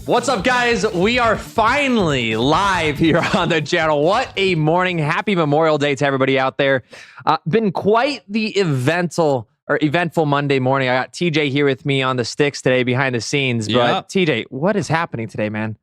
What's up, guys? We are finally live here on the channel. What a morning. Happy Memorial Day to everybody out there. Been quite the eventful Monday morning. I got TJ here with me on the sticks today behind the scenes. But TJ, what is happening today, man?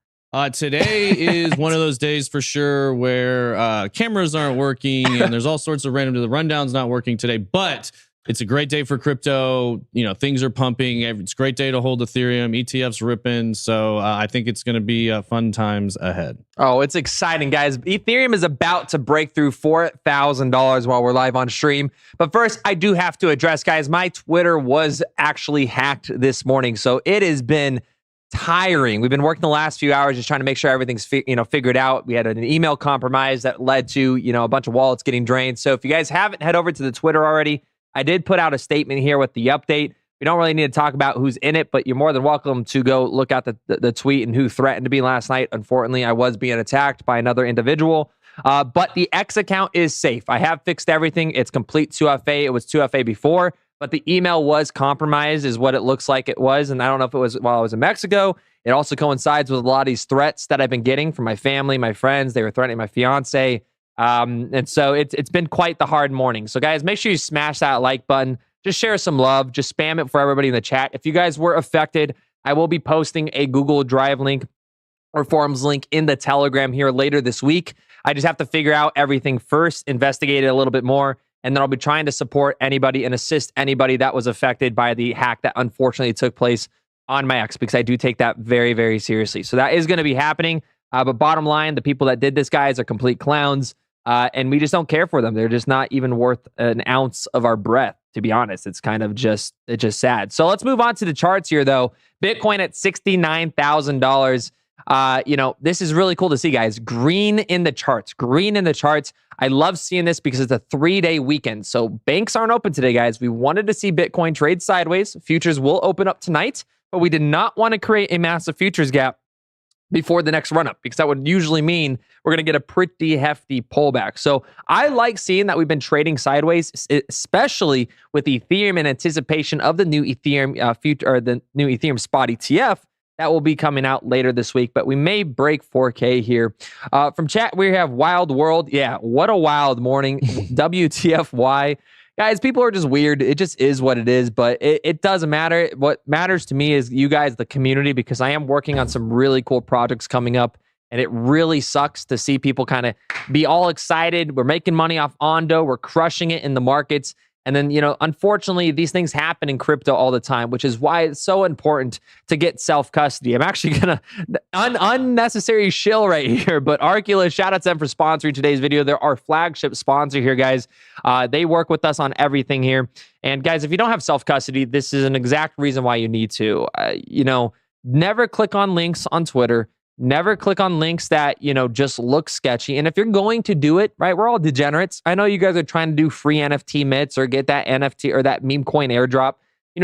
Today is one of those days for sure where cameras aren't working and there's all sorts of random. The rundown's not working today, but it's a great day for crypto. You know, things are pumping. It's a great day to hold Ethereum. ETF's ripping. So I think it's going to be fun times ahead. Oh, it's exciting, guys. Ethereum is about to break through $4,000 while we're live on stream. But first, I do have to address, guys, my Twitter was actually hacked this morning. So it has been tiring. We've been working the last few hours just trying to make sure everything's figured out. We had an email compromise that led to a bunch of wallets getting drained. So if you guys haven't head over to the Twitter already, I did put out a statement here with the update. We don't really need to talk about who's in it, but you're more than welcome to go look at the tweet and who threatened to be last night. Unfortunately, I was being attacked by another individual. But the X account is safe. I have fixed everything. It's complete 2FA. It was 2FA before, but the email was compromised is what it looks like it was. And I don't know if it was while I was in Mexico. It also coincides with a lot of these threats that I've been getting from my family, my friends. They were threatening my fiance. And so it's been quite the hard morning. So guys, make sure you smash that like button. Just share some love. Just spam it for everybody in the chat. If you guys were affected, I will be posting a Google Drive link or Forums link in the Telegram here later this week. I just have to figure out everything first, investigate it a little bit more, and then I'll be trying to support anybody and assist anybody that was affected by the hack that unfortunately took place on my X, because I do take that very, very seriously. So that is going to be happening. But bottom line, the people that did this, guys, are complete clowns. And we just don't care for them. They're just not even worth an ounce of our breath, to be honest. It's kind of just sad. So let's move on to the charts here, though. Bitcoin at $69,000. This is really cool to see, guys. Green in the charts. Green in the charts. I love seeing this because it's a 3-day weekend. So banks aren't open today, guys. We wanted to see Bitcoin trade sideways. Futures will open up tonight, but we did not want to create a massive futures gap before the next run-up, because that would usually mean we're going to get a pretty hefty pullback. So I like seeing that we've been trading sideways, especially with Ethereum in anticipation of the new Ethereum the new Ethereum spot ETF that will be coming out later this week. But we may break 4K here. From chat, we have Wild World. Yeah, what a wild morning. WTFY. Guys, people are just weird. It just is what it is, but it doesn't matter. What matters to me is you guys, the community, because I am working on some really cool projects coming up, and it really sucks to see people kind of be all excited. We're making money off Ondo. We're crushing it in the markets. And then, unfortunately, these things happen in crypto all the time, which is why it's so important to get self-custody. I'm actually going to unnecessary shill right here, but Arcula, shout out to them for sponsoring today's video. They're our flagship sponsor here, guys. They work with us on everything here. And guys, if you don't have self-custody, this is an exact reason why you need to. Never click on links on Twitter. Never click on links that, just look sketchy. And if you're going to do it, right, we're all degenerates. I know you guys are trying to do free NFT mints or get that NFT or that meme coin airdrop.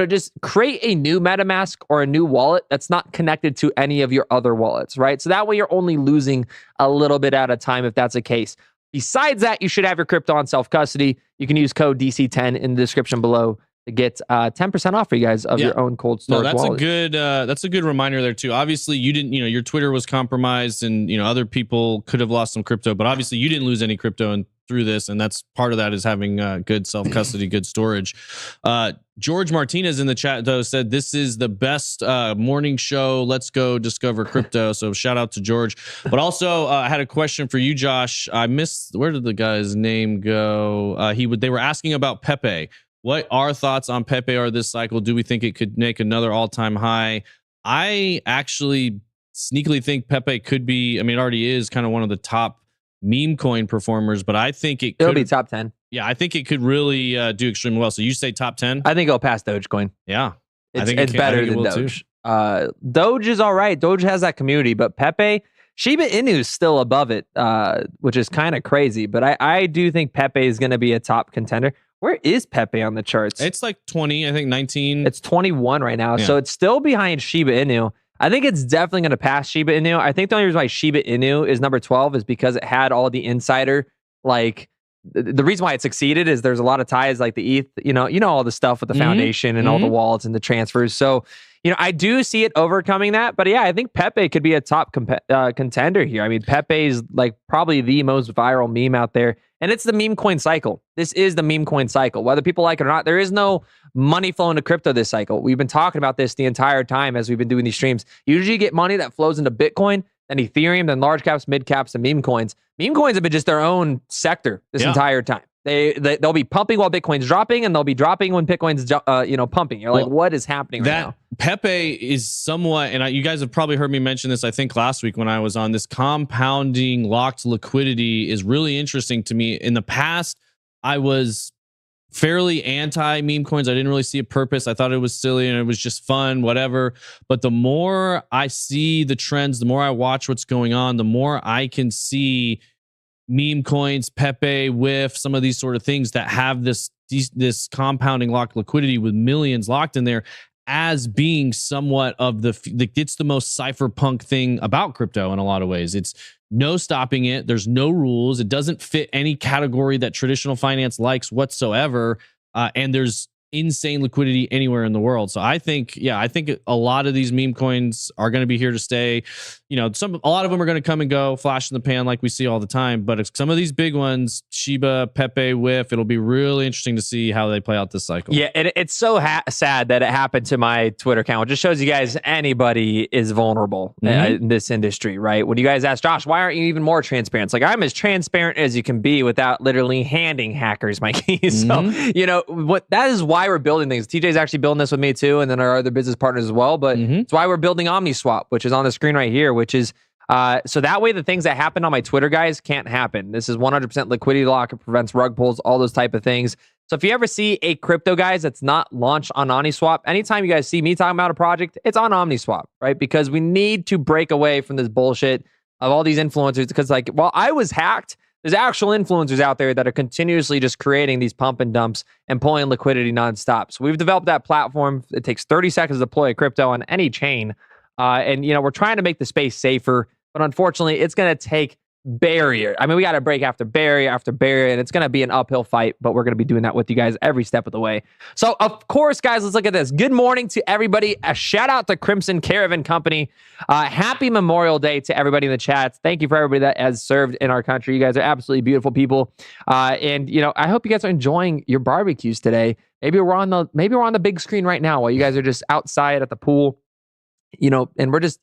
Just create a new MetaMask or a new wallet that's not connected to any of your other wallets, right? So that way you're only losing a little bit at a time if that's the case. Besides that, you should have your crypto on self-custody. You can use code DC10 in the description below to get 10% off for you guys of your own cold storage wallet. That's a good reminder there too. Obviously you didn't, your Twitter was compromised and, other people could have lost some crypto, but obviously you didn't lose any crypto through this. And that's part of that is having good self-custody, good storage. George Martinez in the chat though said, this is the best morning show. Let's go discover crypto. So shout out to George. But also I had a question for you, Josh. I missed, where did the guy's name go? They were asking about Pepe. What our thoughts on Pepe are this cycle? Do we think it could make another all-time high? I actually sneakily think Pepe could be, it already is kind of one of the top meme coin performers, but I think it'll be top 10. Yeah, I think it could really do extremely well. So you say top 10? I think it'll pass Dogecoin. Yeah. I think it's better than Doge. Doge is all right. Doge has that community, but Pepe, Shiba Inu is still above it, which is kind of crazy. But I do think Pepe is going to be a top contender. Where is Pepe on the charts? It's like 20, I think 19. It's 21 right now. Yeah. So it's still behind Shiba Inu. I think it's definitely going to pass Shiba Inu. I think the only reason why Shiba Inu is number 12 is because it had all the insider the reason why it succeeded is there's a lot of ties like the ETH, all the stuff with the foundation and all the wallets and the transfers. So, I do see it overcoming that. But yeah, I think Pepe could be a top contender here. I mean, Pepe is like probably the most viral meme out there. And it's the meme coin cycle. This is the meme coin cycle. Whether people like it or not, there is no money flowing to crypto this cycle. We've been talking about this the entire time as we've been doing these streams. Usually you get money that flows into Bitcoin, then Ethereum, then large caps, mid caps, and meme coins. Meme coins have been just their own sector this entire time. They'll be pumping while Bitcoin's dropping, and they'll be dropping when Bitcoin's pumping. You're like, what is happening right now? Pepe is somewhat, and you guys have probably heard me mention this, I think last week when I was on, this compounding locked liquidity is really interesting to me. In the past, I was fairly anti meme coins. I didn't really see a purpose. I thought it was silly and it was just fun, whatever. But the more I see the trends, the more I watch what's going on, the more I can see meme coins, Pepe, WIF, some of these sort of things that have this compounding locked liquidity with millions locked in there as being somewhat of it's the most cypherpunk thing about crypto in a lot of ways. It's no stopping it. There's no rules. It doesn't fit any category that traditional finance likes whatsoever. And there's insane liquidity anywhere in the world. So I think a lot of these meme coins are going to be here to stay. A lot of them are going to come and go, flash in the pan like we see all the time. But some of these big ones, Shiba, Pepe, WIF, it'll be really interesting to see how they play out this cycle. Yeah, and it's so sad that it happened to my Twitter account. It just shows you guys anybody is vulnerable in this industry, right? When you guys ask Josh, why aren't you even more transparent? It's like, I'm as transparent as you can be without literally handing hackers my keys. So, that is why we're building things. TJ's actually building this with me too, and then our other business partners as well. But it's why we're building OmniSwap, which is on the screen right here, which is so that way the things that happen on my Twitter, guys, can't happen. This is 100% liquidity lock. It prevents rug pulls, all those type of things. So if you ever see a crypto, guys, that's not launched on OmniSwap, anytime you guys see me talking about a project, it's on OmniSwap, right? Because we need to break away from this bullshit of all these influencers. Because while I was hacked, there's actual influencers out there that are continuously just creating these pump and dumps and pulling liquidity nonstop. So we've developed that platform. It takes 30 seconds to deploy a crypto on any chain. And we're trying to make the space safer, but unfortunately, it's going to take barrier. I mean, we got to break after barrier after barrier, and it's going to be an uphill fight, but we're going to be doing that with you guys every step of the way. So, of course, guys, let's look at this. Good morning to everybody. A shout out to Crimson Caravan Company. Happy Memorial Day to everybody in the chats. Thank you for everybody that has served in our country. You guys are absolutely beautiful people. And I hope you guys are enjoying your barbecues today. Maybe we're on the big screen right now while you guys are just outside at the pool. And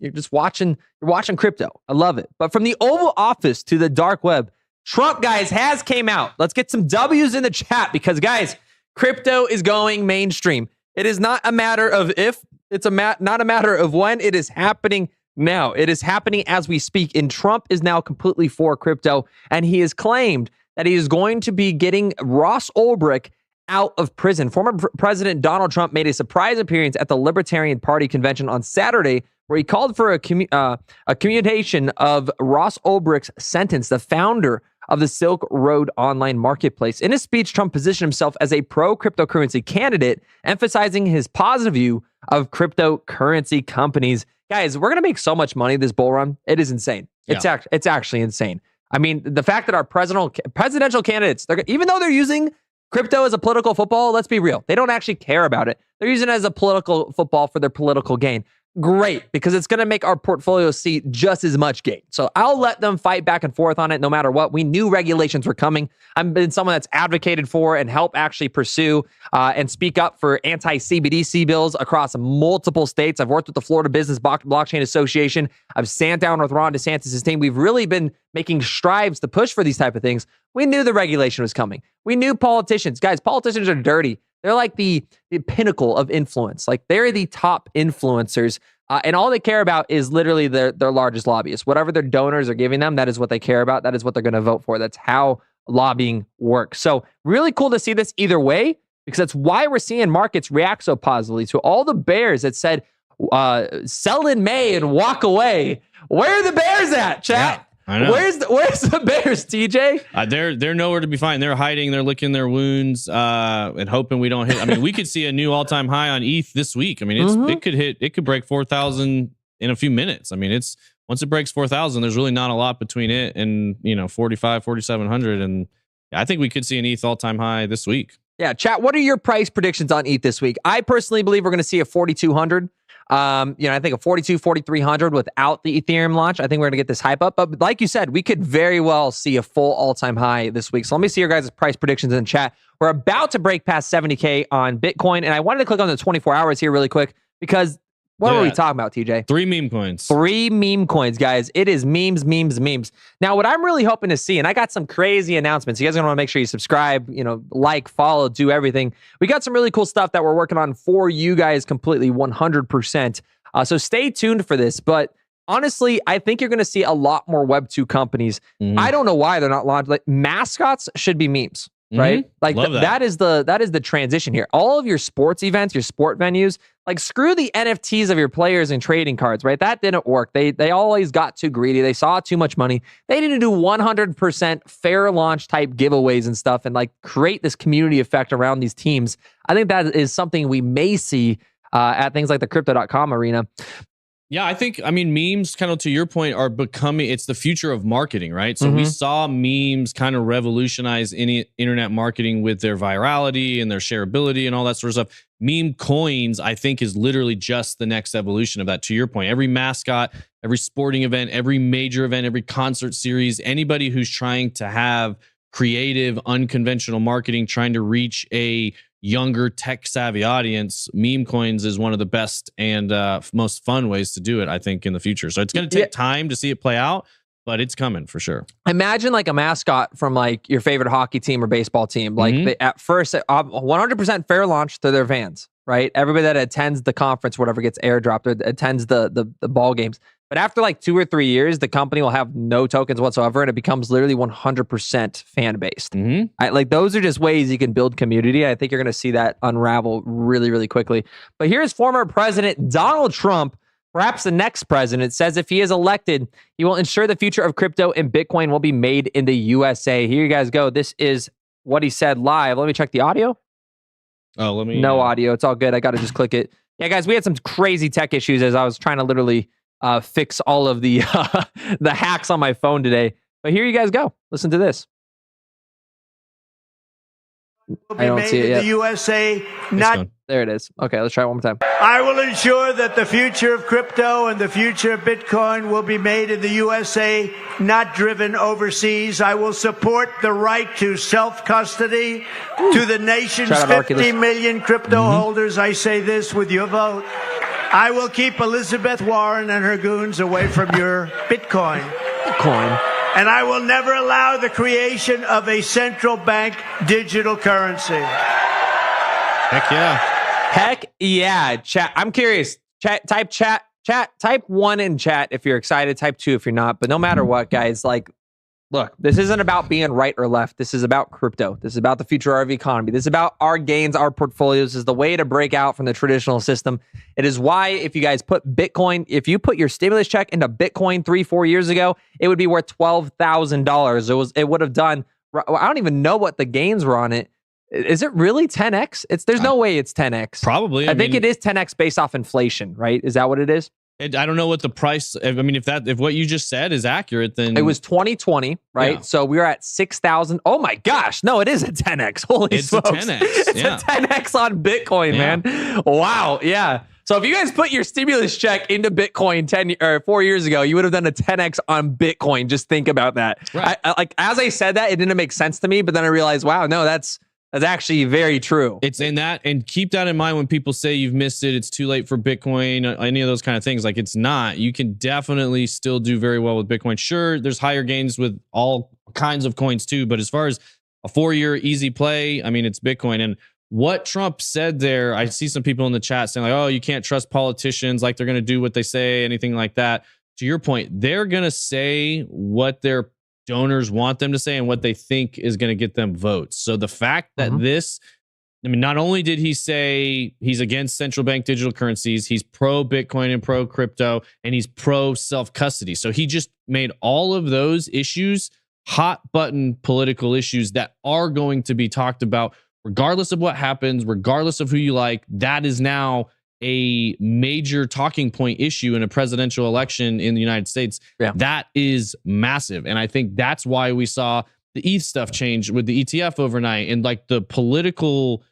you're watching crypto. I love it. But from the Oval Office to the dark web, Trump, guys, has came out. Let's get some W's in the chat because, guys, crypto is going mainstream. It is not a matter of if, it's not a matter of when. It is happening now. It is happening as we speak. And Trump is now completely for crypto. And he has claimed that he is going to be getting Ross Ulbricht out of prison. Former President Donald Trump made a surprise appearance at the Libertarian Party convention on Saturday, where he called for a commutation of Ross Ulbricht's sentence, the founder of the Silk Road online marketplace. In his speech, Trump positioned himself as a pro-cryptocurrency candidate, emphasizing his positive view of cryptocurrency companies. Guys, we're going to make so much money this bull run. It is insane. Yeah. It's actually insane. I mean, the fact that our presidential candidates, even though they're using crypto as a political football, let's be real. They don't actually care about it. They're using it as a political football for their political gain. Great, because it's going to make our portfolio see just as much gain. So I'll let them fight back and forth on it no matter what. We knew regulations were coming. I've been someone that's advocated for and helped actually pursue and speak up for anti-CBDC bills across multiple states. I've worked with the Florida Business Blockchain Association. I've sat down with Ron DeSantis' team. We've really been making strides to push for these type of things. We knew the regulation was coming. We knew politicians. Guys, politicians are dirty. They're like the pinnacle of influence. Like they're the top influencers. And all they care about is literally their largest lobbyists. Whatever their donors are giving them, that is what they care about. That is what they're going to vote for. That's how lobbying works. So really cool to see this either way, because that's why we're seeing markets react so positively to all the bears that said, sell in May and walk away. Where are the bears at, chat? Yeah. I know. Where's the bears, TJ? They're nowhere to be found. They're hiding. They're licking their wounds and hoping we don't hit. I mean, we could see a new all-time high on ETH this week. I mean, it could break 4,000 in a few minutes. I mean, once it breaks 4,000, there's really not a lot between it and 4,700, and I think we could see an ETH all-time high this week. Yeah, chat, what are your price predictions on ETH this week? I personally believe we're going to see a 4,200. I think a 4,300 without the Ethereum launch. I think we're going to get this hype up. But like you said, we could very well see a full all-time high this week. So let me see your guys' price predictions in the chat. We're about to break past 70K on Bitcoin. And I wanted to click on the 24 hours here really quick because what were we talking about, TJ? 3 meme coins. 3 meme coins, guys. It is memes, memes, memes. Now, what I'm really hoping to see, and I got some crazy announcements. You guys are going to want to make sure you subscribe, like, follow, do everything. We got some really cool stuff that we're working on for you guys completely 100%. So stay tuned for this. But honestly, I think you're going to see a lot more Web2 companies. I don't know why they're not launched. Like, mascots should be memes. Right? Like that is the transition here. All of your sports events, your sport venues, like screw the NFTs of your players and trading cards, right? That didn't work. They always got too greedy. They saw too much money. They need to do 100% fair launch type giveaways and stuff and like create this community effect around these teams. I think that is something we may see at things like the crypto.com arena. Yeah, I mean, memes, kind of to your point, are becoming, it's the future of marketing, right? So we saw memes kind of revolutionize any internet marketing with their virality and their shareability and all that sort of stuff. Meme coins, I think, is literally just the next evolution of that. To your point, every mascot, every sporting event, every major event, every concert series, anybody who's trying to have creative, unconventional marketing, trying to reach a younger tech savvy audience, meme coins is one of the best and most fun ways to do it, I think, in the future. So it's going to take time to see it play out, but it's coming for sure. Imagine like a mascot from like your favorite hockey team or baseball team. Like they, at first, 100% fair launch to their fans, right? Everybody that attends the conference, whatever, gets airdropped or attends the ball games. But after like 2 or 3 years, the company will have no tokens whatsoever, and it becomes literally 100% fan-based. Like those are just ways you can build community. I think you're going to see that unravel really, really quickly. But here's former President Donald Trump, perhaps the next president, says if he is elected, he will ensure the future of crypto and Bitcoin will be made in the USA. Here you guys go. This is what he said live. Let me check the audio. Oh, let me. No audio. It's all good. I got to just click it. Yeah, guys, we had some crazy tech issues as I was trying to literally fix all of the the hacks on my phone today. But here you guys go. Listen to this. I don't see it yet. The USA, there it is. Okay, let's try it one more time. I will ensure that the future of crypto and the future of Bitcoin will be made in the USA, not driven overseas. I will support the right to self-custody to the nation's 50 million crypto holders. I say this with your vote. I will keep Elizabeth Warren and her goons away from your Bitcoin. And I will never allow the creation of a central bank digital currency. Heck yeah. Heck yeah. Chat. I'm curious. Type 1 in chat if you're excited. Type 2 if you're not. But no matter what, guys, like, look, this isn't about being right or left. This is about crypto. This is about the future of our economy. This is about our gains, our portfolios. This is the way to break out from the traditional system. It is why if you guys put Bitcoin, if you put your stimulus check into Bitcoin 3-4 years ago, it would be worth $12,000. It would have done, I don't even know what the gains were on it. Is it really 10x? There's no way it's 10x. Probably. I think it is 10x based off inflation, right? Is that what it is? I don't know what the price. I mean, if what you just said is accurate, then it was 2020, right? Yeah. So we were at 6,000. Oh my gosh! No, it is a 10x. Holy smokes! It's a 10x. It's a 10x on Bitcoin, man. Wow. Yeah. So if you guys put your stimulus check into Bitcoin 4 years ago, you would have done a 10x on Bitcoin. Just think about that. Right. Like as I said that, it didn't make sense to me, but then I realized, wow, no, that's actually very true. It's in that, and keep that in mind when people say you've missed it, it's too late for Bitcoin, any of those kind of things. Like, it's not. You can definitely still do very well with Bitcoin. Sure, there's higher gains with all kinds of coins too, but as far as a 4-year easy play, I mean, it's Bitcoin. And what Trump said there, I see some people in the chat saying like, oh, you can't trust politicians, like they're going to do what they say, anything like that. To your point, they're going to say what their donors want them to say and what they think is going to get them votes. So the fact that not only did he say he's against central bank digital currencies, he's pro Bitcoin and pro crypto, and he's pro self-custody. So he just made all of those issues hot button political issues that are going to be talked about regardless of what happens, regardless of who you like. That is now a major talking point issue in a presidential election in the United States. Yeah. That is massive. And I think that's why we saw the ETH stuff changed with the ETF overnight, and like the political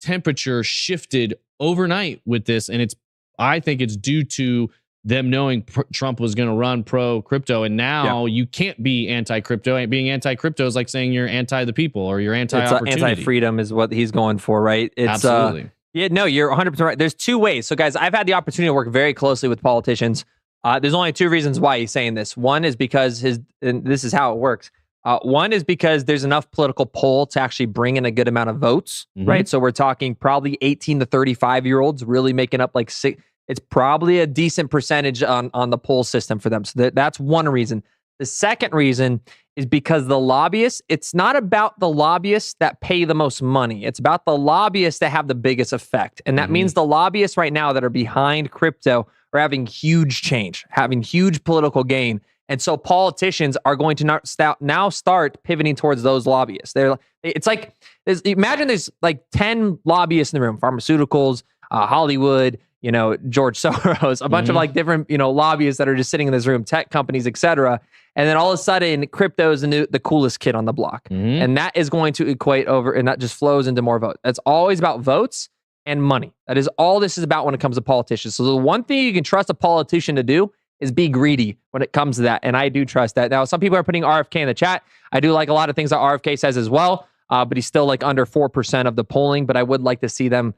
temperature shifted overnight with this. And I think it's due to them knowing Trump was going to run pro crypto, and now you can't be anti crypto. Being anti crypto is like saying you're anti the people or you're anti opportunity. Anti freedom is what he's going for, right? It's, absolutely. Yeah, no, you're 100% right. There's two ways. So, guys, I've had the opportunity to work very closely with politicians. There's only two reasons why he's saying this. One is because and this is how it works. One is because there's enough political pull to actually bring in a good amount of votes, right? So we're talking probably 18 to 35-year-olds really making up like six. It's probably a decent percentage on the poll system for them. So that's one reason. The second reason is because the lobbyists, it's not about the lobbyists that pay the most money. It's about the lobbyists that have the biggest effect. And that means the lobbyists right now that are behind crypto are having huge change, having huge political gain. And so politicians are going to now start pivoting towards those lobbyists. It's like, imagine there's like 10 lobbyists in the room, pharmaceuticals, Hollywood, George Soros, a bunch of like different, lobbyists that are just sitting in this room, tech companies, etc. And then all of a sudden, crypto is the coolest kid on the block. And that is going to equate over, and that just flows into more votes. That's always about votes and money. That is all this is about when it comes to politicians. So the one thing you can trust a politician to do is be greedy when it comes to that. And I do trust that. Now, some people are putting RFK in the chat. I do like a lot of things that RFK says as well, but he's still like under 4% of the polling. But I would like to see them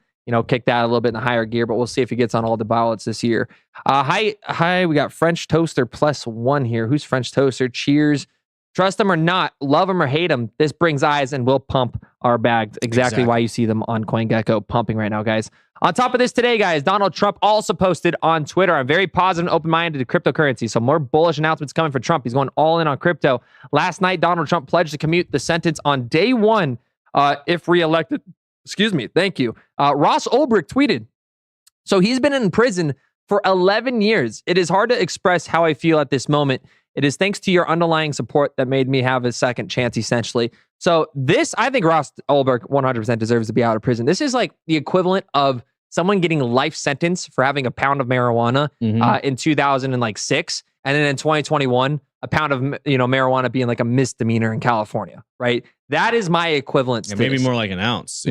kick that a little bit in the higher gear, but we'll see if he gets on all the ballots this year. Hi, we got French Toaster +1 here. Who's French Toaster? Cheers. Trust them or not, love them or hate them, this brings eyes and will pump our bags. Exactly why you see them on CoinGecko pumping right now, guys. On top of this today, guys, Donald Trump also posted on Twitter, I'm very positive and open-minded to cryptocurrency, so more bullish announcements coming for Trump. He's going all in on crypto. Last night, Donald Trump pledged to commute the sentence on day one if reelected. Excuse me. Thank you. Ross Ulbricht tweeted, so he's been in prison for 11 years. It is hard to express how I feel at this moment. It is thanks to your underlying support that made me have a second chance, essentially. So this, I think Ross Ulbricht 100% deserves to be out of prison. This is like the equivalent of someone getting life sentence for having a pound of marijuana in 2006. And then in 2021, a pound of marijuana being like a misdemeanor in California, right? That is my equivalent. Yeah, maybe more like an ounce.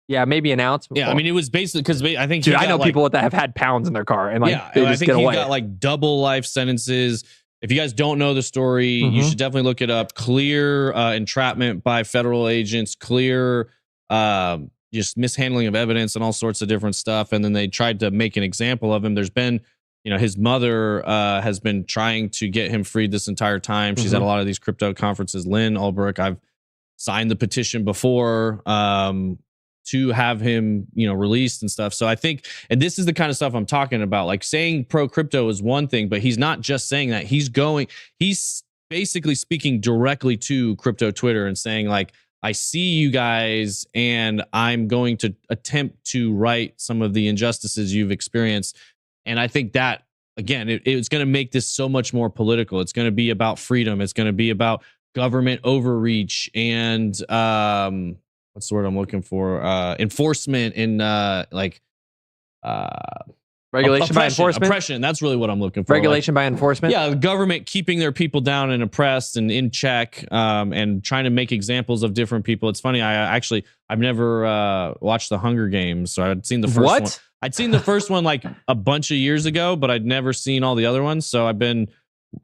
Yeah, maybe an ounce. Yeah, I mean, it was basically because I think I know people that have had pounds in their car and like they just get away. He got like double life sentences. If you guys don't know the story, you should definitely look it up. Clear entrapment by federal agents, clear just mishandling of evidence and all sorts of different stuff. And then they tried to make an example of him. There's been, his mother has been trying to get him freed this entire time. She's at a lot of these crypto conferences. Lynn Ulbricht, I've signed the petition before to have him, released and stuff. So I think, and this is the kind of stuff I'm talking about, like saying pro crypto is one thing, but he's not just saying that. He's basically speaking directly to crypto Twitter and saying like, I see you guys and I'm going to attempt to right some of the injustices you've experienced. And I think that, again, it's going to make this so much more political. It's going to be about freedom. It's going to be about government overreach and, what's the word I'm looking for? Enforcement and regulation by enforcement. Oppression. That's really what I'm looking for. Regulation by enforcement. Yeah, the government keeping their people down and oppressed and in check, and trying to make examples of different people. It's funny. I've never watched the Hunger Games, so I'd seen the first one. I'd seen the first one like a bunch of years ago, but I'd never seen all the other ones. So I've been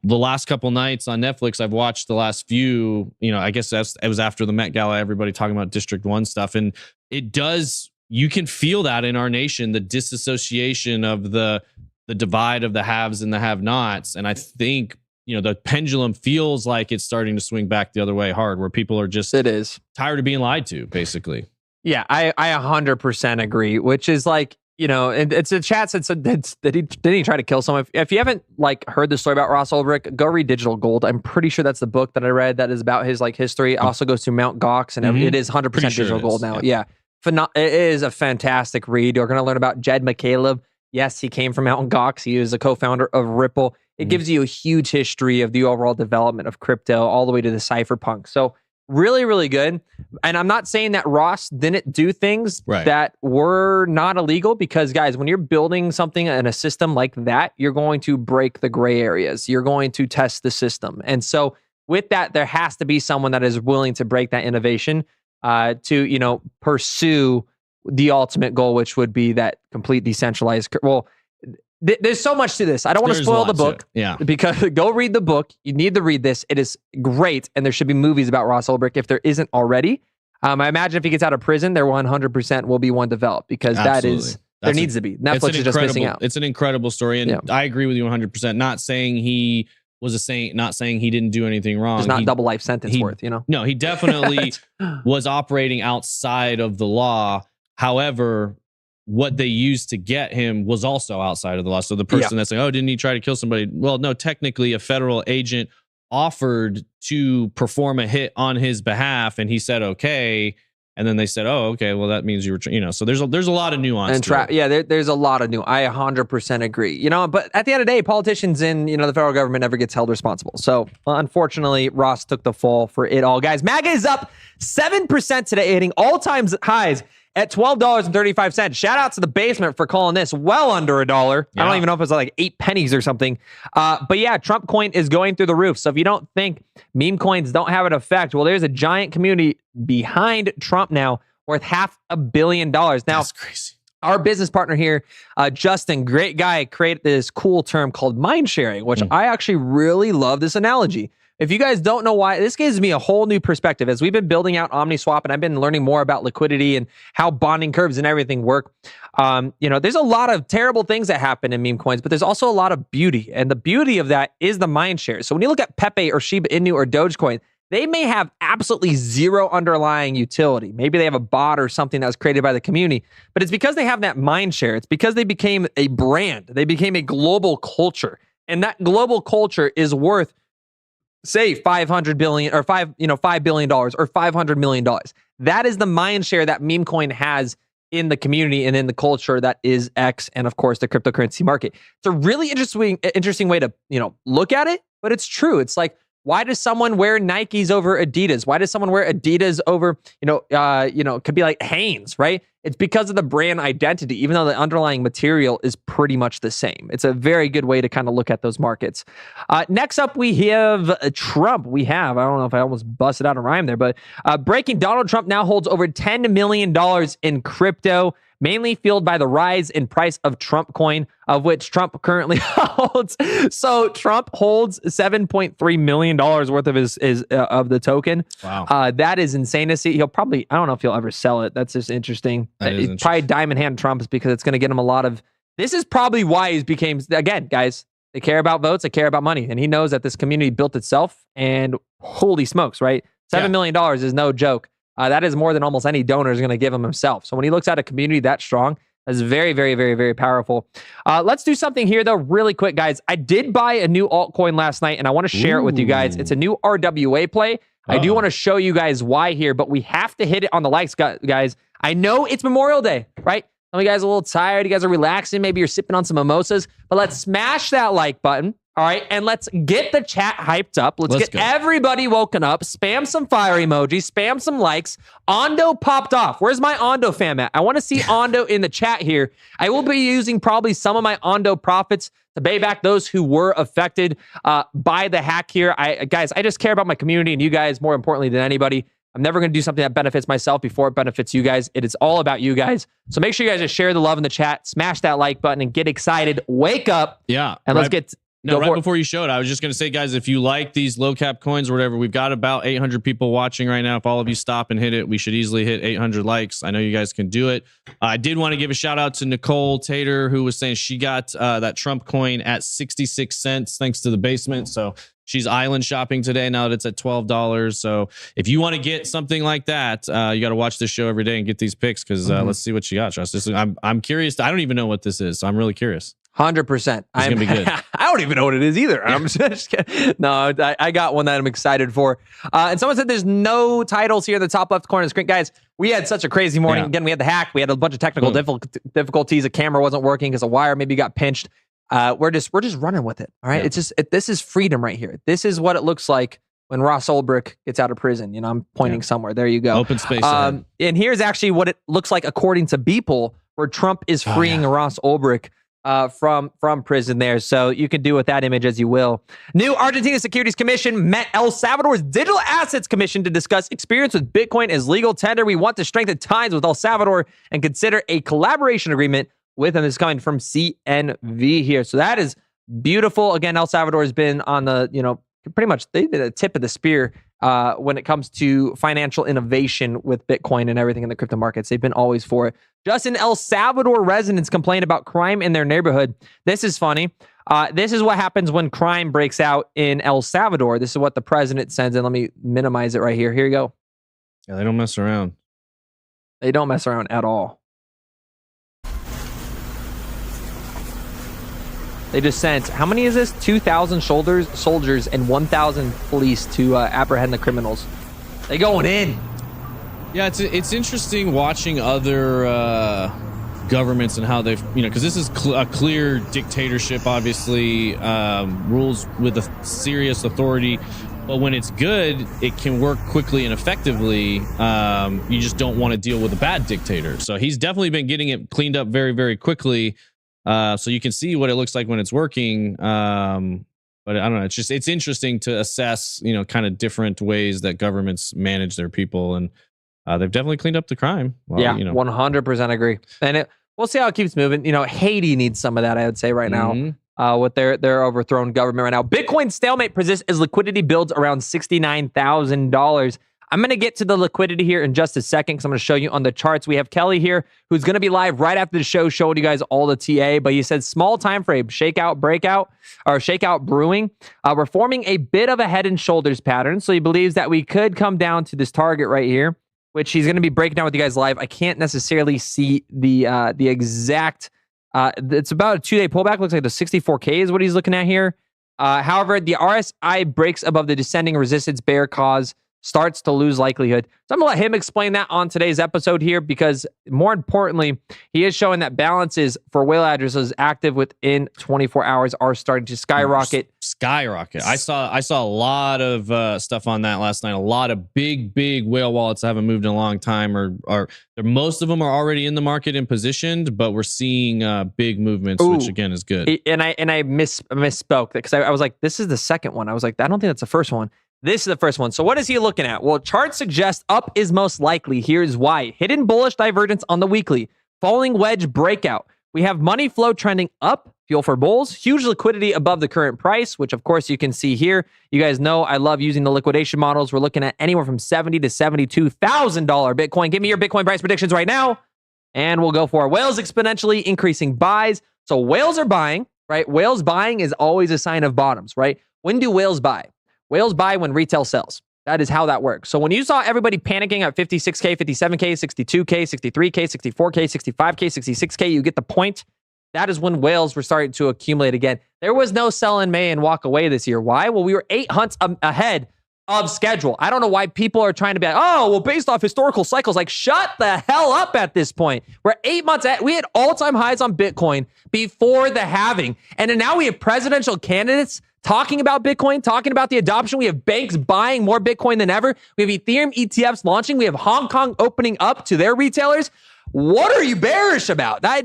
the last couple nights on Netflix. I've watched the last few. I guess it was after the Met Gala. Everybody talking about District 1 stuff, and it does. You can feel that in our nation, the disassociation of the divide of the haves and the have-nots. And I think, the pendulum feels like it's starting to swing back the other way hard, where people are just tired of being lied to, basically. Yeah, I 100% agree, which is like, and it's a chat that said did he try to kill someone? If you haven't like heard the story about Ross Ulbricht, go read Digital Gold. I'm pretty sure that's the book that I read that is about his like history. It also goes through Mount Gox, and it is 100% Digital Gold now. Yeah. It is a fantastic read. You're going to learn about Jed McCaleb. Yes, he came from Mt. Gox. He is a co-founder of Ripple. It gives you a huge history of the overall development of crypto all the way to the cypherpunk. So really, really good. And I'm not saying that Ross didn't do things that were not illegal, because guys, when you're building something in a system like that, you're going to break the gray areas. You're going to test the system. And so with that, there has to be someone that is willing to break that innovation to, pursue the ultimate goal, which would be that complete decentralized. Well, there's so much to this. I don't want to spoil the book. Because go read the book. You need to read this. It is great. And there should be movies about Ross Ulbricht if there isn't already. I imagine if he gets out of prison, there 100% will be one developed because there needs to be. Netflix is just missing out. It's an incredible story. And I agree with you 100%. Not saying he was a saint, not saying he didn't do anything wrong. It's not double life sentence worth, No, he definitely was operating outside of the law. However, what they used to get him was also outside of the law. So the person that's saying, oh, didn't he try to kill somebody? Well, no, technically a federal agent offered to perform a hit on his behalf and he said, okay. And then they said, oh, okay, well, that means you were, so there's a lot of nuance. There's a lot of I 100% agree. But at the end of the day, politicians in, the federal government never gets held responsible. So unfortunately, Ross took the fall for it all. Guys, MAGA is up 7% today, hitting all-time highs at $12.35. Shout out to the basement for calling this well under $1. I don't even know if it's like 8 pennies or something. But yeah, Trump coin is going through the roof. So if you don't think meme coins don't have an effect, well, there's a giant community behind Trump now worth $500 million. Now, that's crazy. Our business partner here, Justin, great guy, created this cool term called mind sharing, which I actually really love this analogy. If you guys don't know why, this gives me a whole new perspective. As we've been building out OmniSwap and I've been learning more about liquidity and how bonding curves and everything work, there's a lot of terrible things that happen in meme coins, but there's also a lot of beauty. And the beauty of that is the mind share. So when you look at Pepe or Shiba Inu or Dogecoin, they may have absolutely zero underlying utility. Maybe they have a bot or something that was created by the community, but it's because they have that mind share. It's because they became a brand. They became a global culture. And that global culture is worth, say, $500 billion or $5 billion or $500 million. That is the mind share that meme coin has in the community and in the culture that is X and of course the cryptocurrency market. It's a really interesting way to, look at it, but it's true. It's like, why does someone wear Nikes over Adidas? Why does someone wear Adidas over, could be like Hanes, right? It's because of the brand identity, even though the underlying material is pretty much the same. It's a very good way to kind of look at those markets. Next up, we have Trump. I don't know if I almost busted out a rhyme there, but breaking, Donald Trump now holds over $10 million in crypto, mainly fueled by the rise in price of Trump coin, of which Trump currently holds. So Trump holds $7.3 million worth of his of the token. Wow. That is insane to see. He'll probably, I don't know if he'll ever sell it. That's just interesting. Probably diamond hand Trump is because it's going to get him a lot of, this is probably why he's became, again, guys, they care about votes, they care about money. And he knows that this community built itself and holy smokes, right? $7 million is no joke. That is more than almost any donor is going to give him himself. So when he looks at a community that strong, that's very, very, very, very powerful. Let's do something here, though, really quick, guys. I did buy a new altcoin last night, and I want to share it with you guys. It's a new RWA play. I do want to show you guys why here, but we have to hit it on the likes, guys. I know it's Memorial Day, right? Some of you guys are a little tired. You guys are relaxing. Maybe you're sipping on some mimosas, but let's smash that like button. All right, and let's get the chat hyped up. Let's get everybody woken up. Spam some fire emojis. Spam some likes. Ondo popped off. Where's my Ondo fam at? I want to see Ondo in the chat here. I will be using probably some of my Ondo profits to pay back those who were affected by the hack here. Guys, I just care about my community and you guys more importantly than anybody. I'm never going to do something that benefits myself before it benefits you guys. It is all about you guys. So make sure you guys just share the love in the chat. Smash that like button and get excited. Wake up. Yeah. And let's get... No, right before you showed, I was just going to say, guys, if you like these low cap coins or whatever, we've got about 800 people watching right now. If all of you stop and hit it, we should easily hit 800 likes. I know you guys can do it. I did want to give a shout out to Nicole Tater, who was saying she got that Trump coin at 66 cents thanks to the basement. So she's island shopping today now that it's at $12. So if you want to get something like that, you got to watch this show every day and get these picks because let's see what you got, Josh. I'm curious. I don't even know what this is. So I'm really curious. 100%. It's gonna be good. I don't even know what it is either. I'm just kidding. No, I got one that I'm excited for. And someone said there's no titles here in the top left corner of the screen. Guys, we had such a crazy morning. Again, we had the hack. We had a bunch of technical difficulties. The camera wasn't working because a wire maybe got pinched. We're just running with it. All right. Yeah. This is freedom right here. This is what it looks like when Ross Ulbricht gets out of prison. I'm pointing somewhere. There you go. Open space. And here's actually what it looks like according to Beeple, where Trump is freeing Ross Ulbricht. from prison there. So you can do with that image as you will. New Argentina Securities Commission met El Salvador's Digital Assets Commission to discuss experience with Bitcoin as legal tender. We want to strengthen ties with El Salvador and consider a collaboration agreement with them. This is coming from CNV here. So that is beautiful. Again, El Salvador has been on the, pretty much they've been the tip of the spear when it comes to financial innovation with Bitcoin and everything in the crypto markets. They've been always for it. Just in El Salvador, residents complain about crime in their neighborhood. This is funny. This is what happens when crime breaks out in El Salvador. This is what the president sends in. Let me minimize it right here. Here you go. Yeah, they don't mess around. They don't mess around at all. They just sent, how many is this? 2,000 soldiers and 1,000 police to apprehend the criminals. They going in. Yeah, it's interesting watching other governments and how they've, because this is a clear dictatorship, obviously, rules with a serious authority. But when it's good, it can work quickly and effectively. You just don't want to deal with a bad dictator. So he's definitely been getting it cleaned up very, very quickly. So you can see what it looks like when it's working. But I don't know. It's interesting to assess, kind of different ways that governments manage their people. And they've definitely cleaned up the crime. Well, 100% agree. And we'll see how it keeps moving. Haiti needs some of that, I would say, right now. With their overthrown government right now. Bitcoin stalemate persists as liquidity builds around $69,000. I'm going to get to the liquidity here in just a second because I'm going to show you on the charts. We have Kelly here who's going to be live right after the show showing you guys all the TA, but he said small time frame, shakeout brewing. We're forming a bit of a head and shoulders pattern. So he believes that we could come down to this target right here, which he's going to be breaking down with you guys live. I can't necessarily see the exact, it's about a 2-day pullback. Looks like the 64K is what he's looking at here. However, the RSI breaks above the descending resistance bear cause starts to lose likelihood. So I'm going to let him explain that on today's episode here because more importantly, he is showing that balances for whale addresses active within 24 hours are starting to skyrocket. I saw a lot of stuff on that last night. A lot of big whale wallets that haven't moved in a long time or most of them are already in the market and positioned, but we're seeing big movements, which again is good. And I misspoke because I was like, this is the second one. I was like, I don't think that's the first one. This is the first one. So what is he looking at? Well, charts suggest up is most likely. Here's why. Hidden bullish divergence on the weekly. Falling wedge breakout. We have money flow trending up. Fuel for bulls. Huge liquidity above the current price, which of course you can see here. You guys know I love using the liquidation models. We're looking at anywhere from $70,000 to $72,000 Bitcoin. Give me your Bitcoin price predictions right now. And we'll go for whales exponentially increasing buys. So whales are buying, right? Whales buying is always a sign of bottoms, right? When do whales buy? Whales buy when retail sells. That is how that works. So when you saw everybody panicking at 56K, 57K, 62K, 63K, 64K, 65K, 66K, you get the point. That is when whales were starting to accumulate again. There was no sell in May and walk away this year. Why? Well, we were 8 hunts ahead of schedule. I don't know why people are trying to be like, oh, well, based off historical cycles, like shut the hell up at this point. We're 8 months ahead. We had all-time highs on Bitcoin before the halving. And then now we have presidential candidates talking about Bitcoin, talking about the adoption. We have banks buying more Bitcoin than ever. We have Ethereum ETFs launching. We have Hong Kong opening up to their retailers. What are you bearish about? I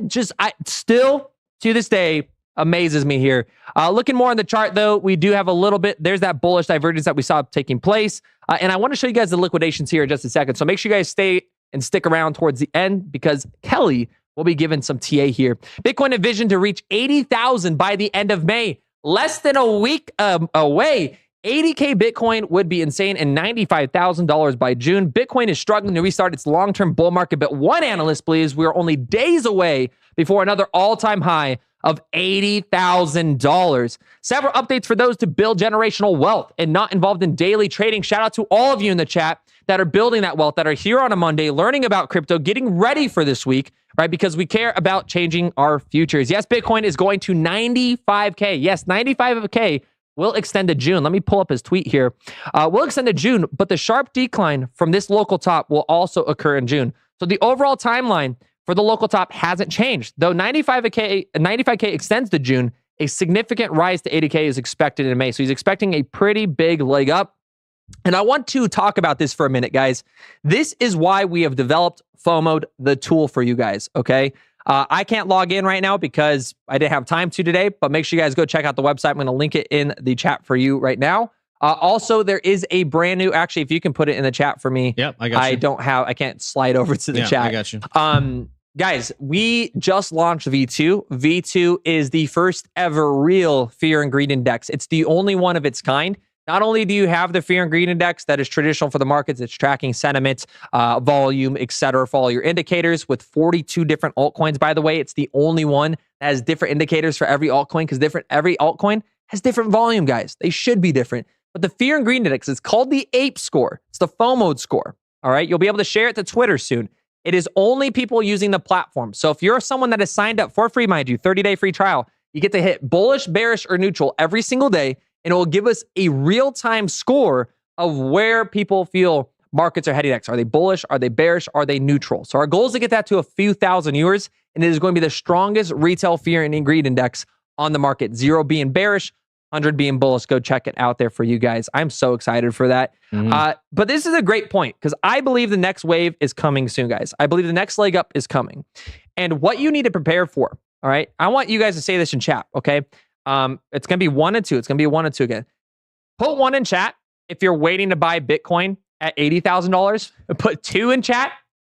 still, to this day, amazes me here. Looking more on the chart, though, we do have a little bit. There's that bullish divergence that we saw taking place. And I want to show you guys the liquidations here in just a second. So make sure you guys stay and stick around towards the end because Kelly will be given some TA here. Bitcoin envisioned to reach 80,000 by the end of May. Less than a week away. 80K Bitcoin would be insane and $95,000 by June. Bitcoin is struggling to restart its long-term bull market, but one analyst believes we are only days away before another all-time high of $80,000. Several updates for those to build generational wealth and not involved in daily trading. Shout out to all of you in the chat that are building that wealth, that are here on a Monday, learning about crypto, getting ready for this week, right? Because we care about changing our futures. Yes, Bitcoin is going to 95K. Yes, 95K will extend to June. Let me pull up his tweet here. Will extend to June, but the sharp decline from this local top will also occur in June. So the overall timeline for the local top hasn't changed. Though 95K extends to June, a significant rise to 80K is expected in May. So he's expecting a pretty big leg up. And I want to talk about this for a minute, guys. This is why we have developed FOMO'd, the tool for you guys, okay? I can't log in right now because I didn't have time to today, but make sure you guys go check out the website. I'm going to link it in the chat for you right now. Also, there is a brand new, actually, if you can put it in the chat for me. Yep, I got you. I can't slide over to the chat. I got you. Guys, we just launched V2. V2 is the first ever real fear and greed index. It's the only one of its kind. Not only do you have the fear and greed index that is traditional for the markets, it's tracking sentiment, volume, etc. for all your indicators with 42 different altcoins. By the way, it's the only one that has different indicators for every altcoin because every altcoin has different volume, guys. They should be different. But the fear and greed index is called the APE score. It's the FOMO score. All right. You'll be able to share it to Twitter soon. It is only people using the platform. So if you're someone that is signed up for free, mind you, 30-day free trial, you get to hit bullish, bearish, or neutral every single day, and it will give us a real-time score of where people feel markets are heading next. Are they bullish? Are they bearish? Are they neutral? So our goal is to get that to a few thousand viewers, and it is going to be the strongest retail fear and greed index on the market. 0 being bearish, 100 being bullish. Go check it out there for you guys. I'm so excited for that. But this is a great point because I believe the next wave is coming soon, guys. I believe the next leg up is coming. And what you need to prepare for, all right? I want you guys to say this in chat, okay? It's going to be 1 and 2. It's going to be 1 and 2 again. Put 1 in chat if you're waiting to buy Bitcoin at $80,000. Put 2 in chat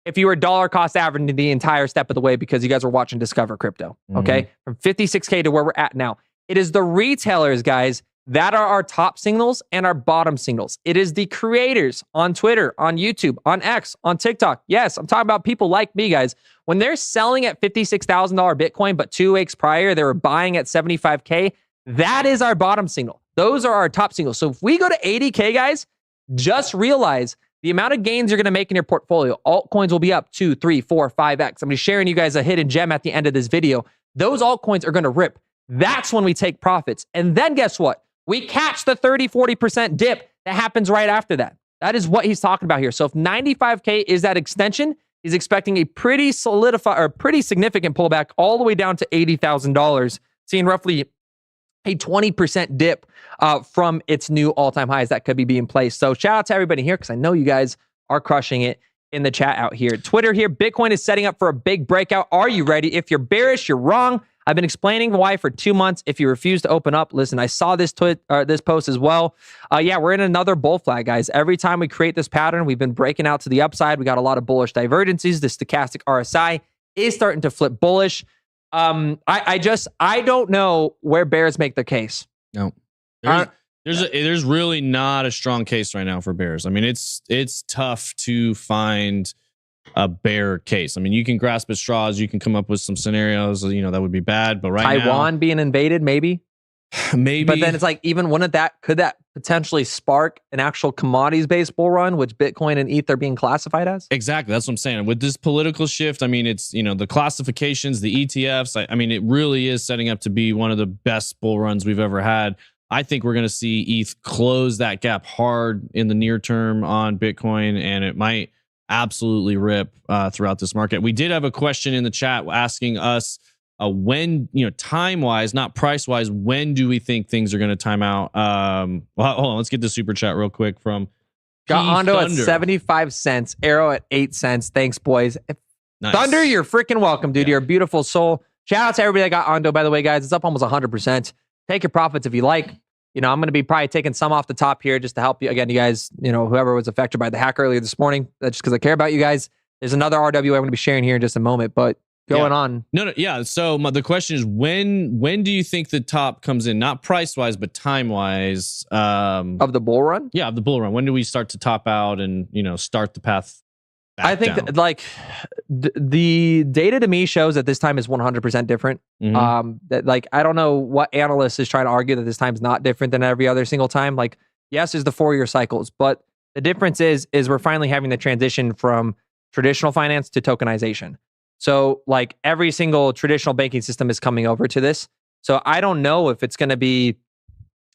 if you were dollar cost averaging the entire step of the way because you guys were watching Discover Crypto, okay? From 56K to where we're at now. It is the retailers, guys, that are our top signals and our bottom signals. It is the creators on Twitter, on YouTube, on X, on TikTok. Yes, I'm talking about people like me, guys. When they're selling at $56,000 Bitcoin, but 2 weeks prior, they were buying at 75K, that is our bottom signal. Those are our top signals. So if we go to 80K, guys, just realize the amount of gains you're going to make in your portfolio. Altcoins will be up 2, 3, 4, 5X. I'm going to be sharing you guys a hidden gem at the end of this video. Those altcoins are going to rip. That's when we take profits. And then guess what? We catch the 30, 40% dip that happens right after that. That is what he's talking about here. So if 95K is that extension, he's expecting a pretty significant pullback all the way down to $80,000, seeing roughly a 20% dip from its new all-time highs that could be being placed. So shout out to everybody here because I know you guys are crushing it in the chat out here. Twitter here, Bitcoin is setting up for a big breakout. Are you ready? If you're bearish, you're wrong. I've been explaining why for 2 months. If you refuse to open up, listen, I saw this this post as well. Yeah, we're in another bull flag, guys. Every time we create this pattern, we've been breaking out to the upside. We got a lot of bullish divergences. The stochastic RSI is starting to flip bullish. I don't know where bears make their case. No, there's really not a strong case right now for bears. I mean, it's tough to find a bear case. I mean, you can grasp at straws. You can come up with some scenarios, that would be bad. But right now, Taiwan being invaded, maybe. But then it's like, even could that potentially spark an actual commodities-based bull run, which Bitcoin and ETH are being classified as? Exactly. That's what I'm saying. With this political shift, I mean, it's, the classifications, the ETFs, I mean, it really is setting up to be one of the best bull runs we've ever had. I think we're going to see ETH close that gap hard in the near term on Bitcoin, and it might absolutely rip throughout this market. We did have a question in the chat asking us when, time-wise, not price-wise, when do we think things are going to time out? Well, hold on, let's get the super chat real quick from Got Ondo at 75 cents, Arrow at 8 cents. Thanks, boys. Nice. Thunder, you're freaking welcome, dude. Yeah. You're a beautiful soul. Shout out to everybody that got Ondo, by the way, guys. It's up almost 100%. Take your profits if you like. I'm going to be probably taking some off the top here just to help you. Again, you guys, whoever was affected by the hack earlier this morning, that's just because I care about you guys. There's another RWA I'm going to be sharing here in just a moment, but going on. No. Yeah. So the question is, when do you think the top comes in? Not price-wise, but time-wise. Of the bull run? Yeah, of the bull run. When do we start to top out and, start the path back I think down? The data to me shows that this time is 100% different. I don't know what analyst is trying to argue that this time is not different than every other single time. Yes, there's the 4-year cycles, but the difference is we're finally having the transition from traditional finance to tokenization. So every single traditional banking system is coming over to this. So I don't know if it's going to be,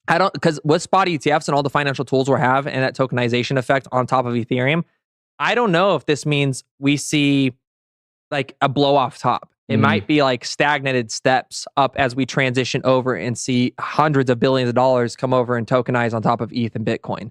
because with spot ETFs and all the financial tools we have and that tokenization effect on top of Ethereum, I don't know if this means we see a blow off top. It might be stagnated steps up as we transition over and see hundreds of billions of dollars come over and tokenize on top of ETH and Bitcoin.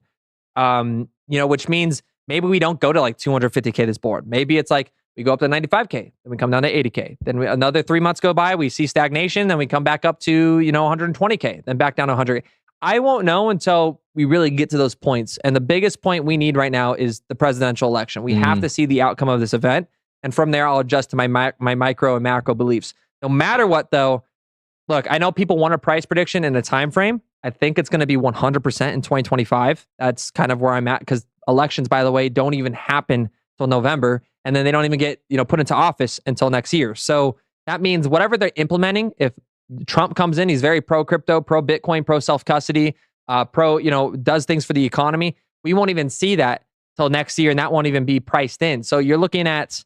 Which means maybe we don't go to 250K this board. Maybe it's We go up to 95K, then we come down to 80K. Then another 3 months go by, we see stagnation, then we come back up to 120K, then back down to 100. I won't know until we really get to those points. And the biggest point we need right now is the presidential election. We have to see the outcome of this event, and from there I'll adjust to my micro and macro beliefs. No matter what, though, look, I know people want a price prediction in a time frame. I think it's going to be 100% in 2025. That's kind of where I'm at, because elections, by the way, don't even happen till November, and then they don't even get put into office until next year. So that means whatever they're implementing, if Trump comes in, he's very pro crypto, pro Bitcoin, pro self custody, does things for the economy. We won't even see that till next year, and that won't even be priced in. So you're looking at,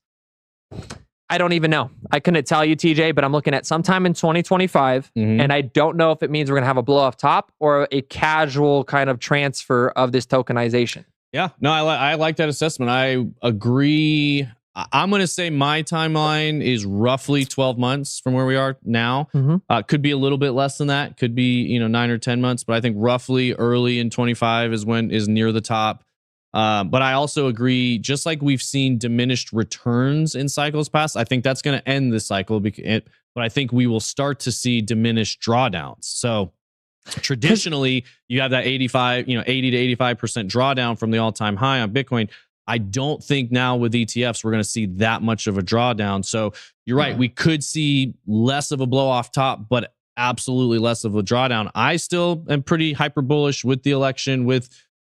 I don't even know. I couldn't tell you, TJ, but I'm looking at sometime in 2025, and I don't know if it means we're going to have a blow off top or a casual kind of transfer of this tokenization. Yeah, no, I like that assessment. I agree. I'm going to say my timeline is roughly 12 months from where we are now. Could be a little bit less than that. Could be 9 or 10 months, but I think roughly early in 25 is near the top. But I also agree, just like we've seen diminished returns in cycles past, I think that's going to end this cycle. But I think we will start to see diminished drawdowns. So traditionally, you have that 80 to 85% drawdown from the all-time high on Bitcoin. I don't think now with ETFs, we're going to see that much of a drawdown. So you're right. We could see less of a blow off top, but absolutely less of a drawdown. I still am pretty hyper bullish with the election, with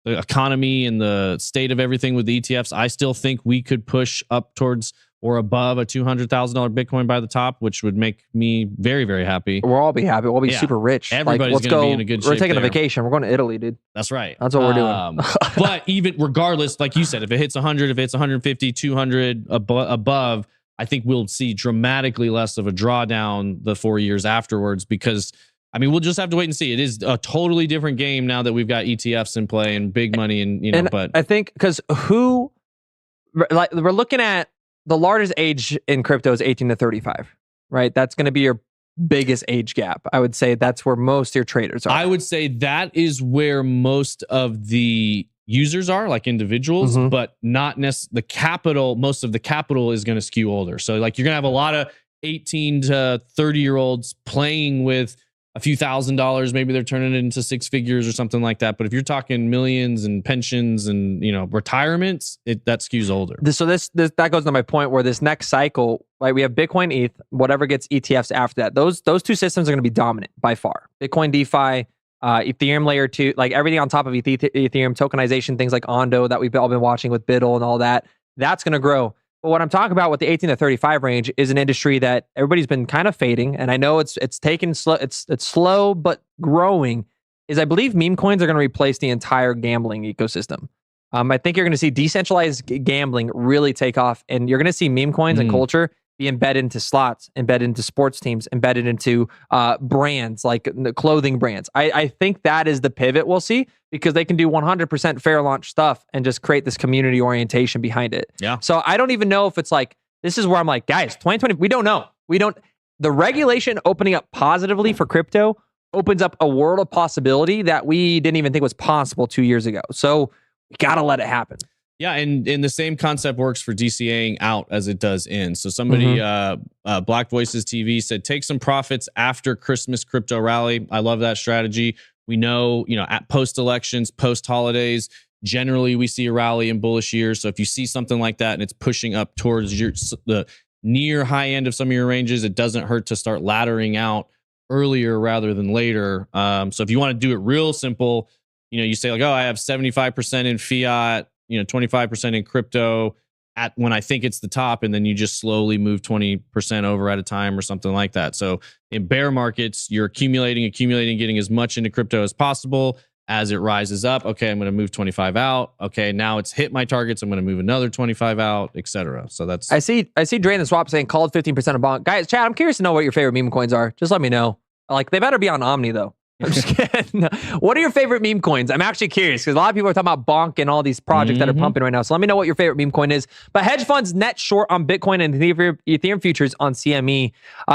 the economy and the state of everything with the ETFs. I still think we could push up towards or above a $200,000 Bitcoin by the top, which would make me very, very happy. We'll all be happy. We'll be super rich. Everybody's going to be in a good shape. We're taking there. a vacation. We're going to Italy, dude. That's right. That's what we're doing. But even regardless, like you said, if it hits 100, if it's 150, 200 above, I think we'll see dramatically less of a drawdown the 4 years afterwards, because we'll just have to wait and see. It is a totally different game now that we've got ETFs in play and big money, and but I think because we're looking at the largest age in crypto is 18 to 35, right? That's going to be your biggest age gap. I would say that's where most of your traders are. I would say that is where most of the users are, like individuals, but not necessarily the capital. Most of the capital is going to skew older. So like you're going to have a lot of 18 to 30-year-olds playing with a few $1,000s, maybe they're turning it into 6 figures or something like that. But if you're talking millions and pensions and retirements, that skews older. That goes to my point where this next cycle, right? We have Bitcoin, ETH, whatever gets ETFs after that. Those two systems are going to be dominant by far. Bitcoin, DeFi, Ethereum layer 2, like everything on top of Ethereum tokenization, things like Ondo that we've all been watching with Biddle and all that. That's going to grow. But what I'm talking about with the 18 to 35 range is an industry that everybody's been kind of fading, and I know it's taken slow, it's slow but growing. Is I believe meme coins are going to replace the entire gambling ecosystem. I think you're going to see decentralized gambling really take off, and you're going to see meme coins and culture be embedded into slots, embedded into sports teams, embedded into brands like clothing brands. I think that is the pivot we'll see, because they can do 100% fair launch stuff and just create this community orientation behind it. Yeah. So I don't even know if it's like, this is where I'm like, guys, 2020, we don't know. The regulation opening up positively for crypto opens up a world of possibility that we didn't even think was possible 2 years ago. So we got to let it happen. Yeah, and the same concept works for DCAing out as it does in. So somebody, Black Voices TV said, take some profits after Christmas crypto rally. I love that strategy. We know, at post-elections, post-holidays, generally we see a rally in bullish years. So if you see something like that and it's pushing up towards the near high end of some of your ranges, it doesn't hurt to start laddering out earlier rather than later. So if you want to do it real simple, you say like, oh, I have 75% in fiat, 25% in crypto when I think it's the top, and then you just slowly move 20% over at a time or something like that. So in bear markets, you're accumulating, getting as much into crypto as possible. As it rises up, okay, I'm going to move 25 out. Okay, now it's hit my targets. I'm going to move another 25 out, etc. So that's. I see Drain the Swap saying called 15% of bonk. Guys, chat, I'm curious to know what your favorite meme coins are. Just let me know. Like, they better be on Omni though. I'm just kidding. No. What are your favorite meme coins? I'm actually curious, because a lot of people are talking about Bonk and all these projects that are pumping right now. So let me know what your favorite meme coin is. But hedge funds net short on Bitcoin and Ethereum futures on CME.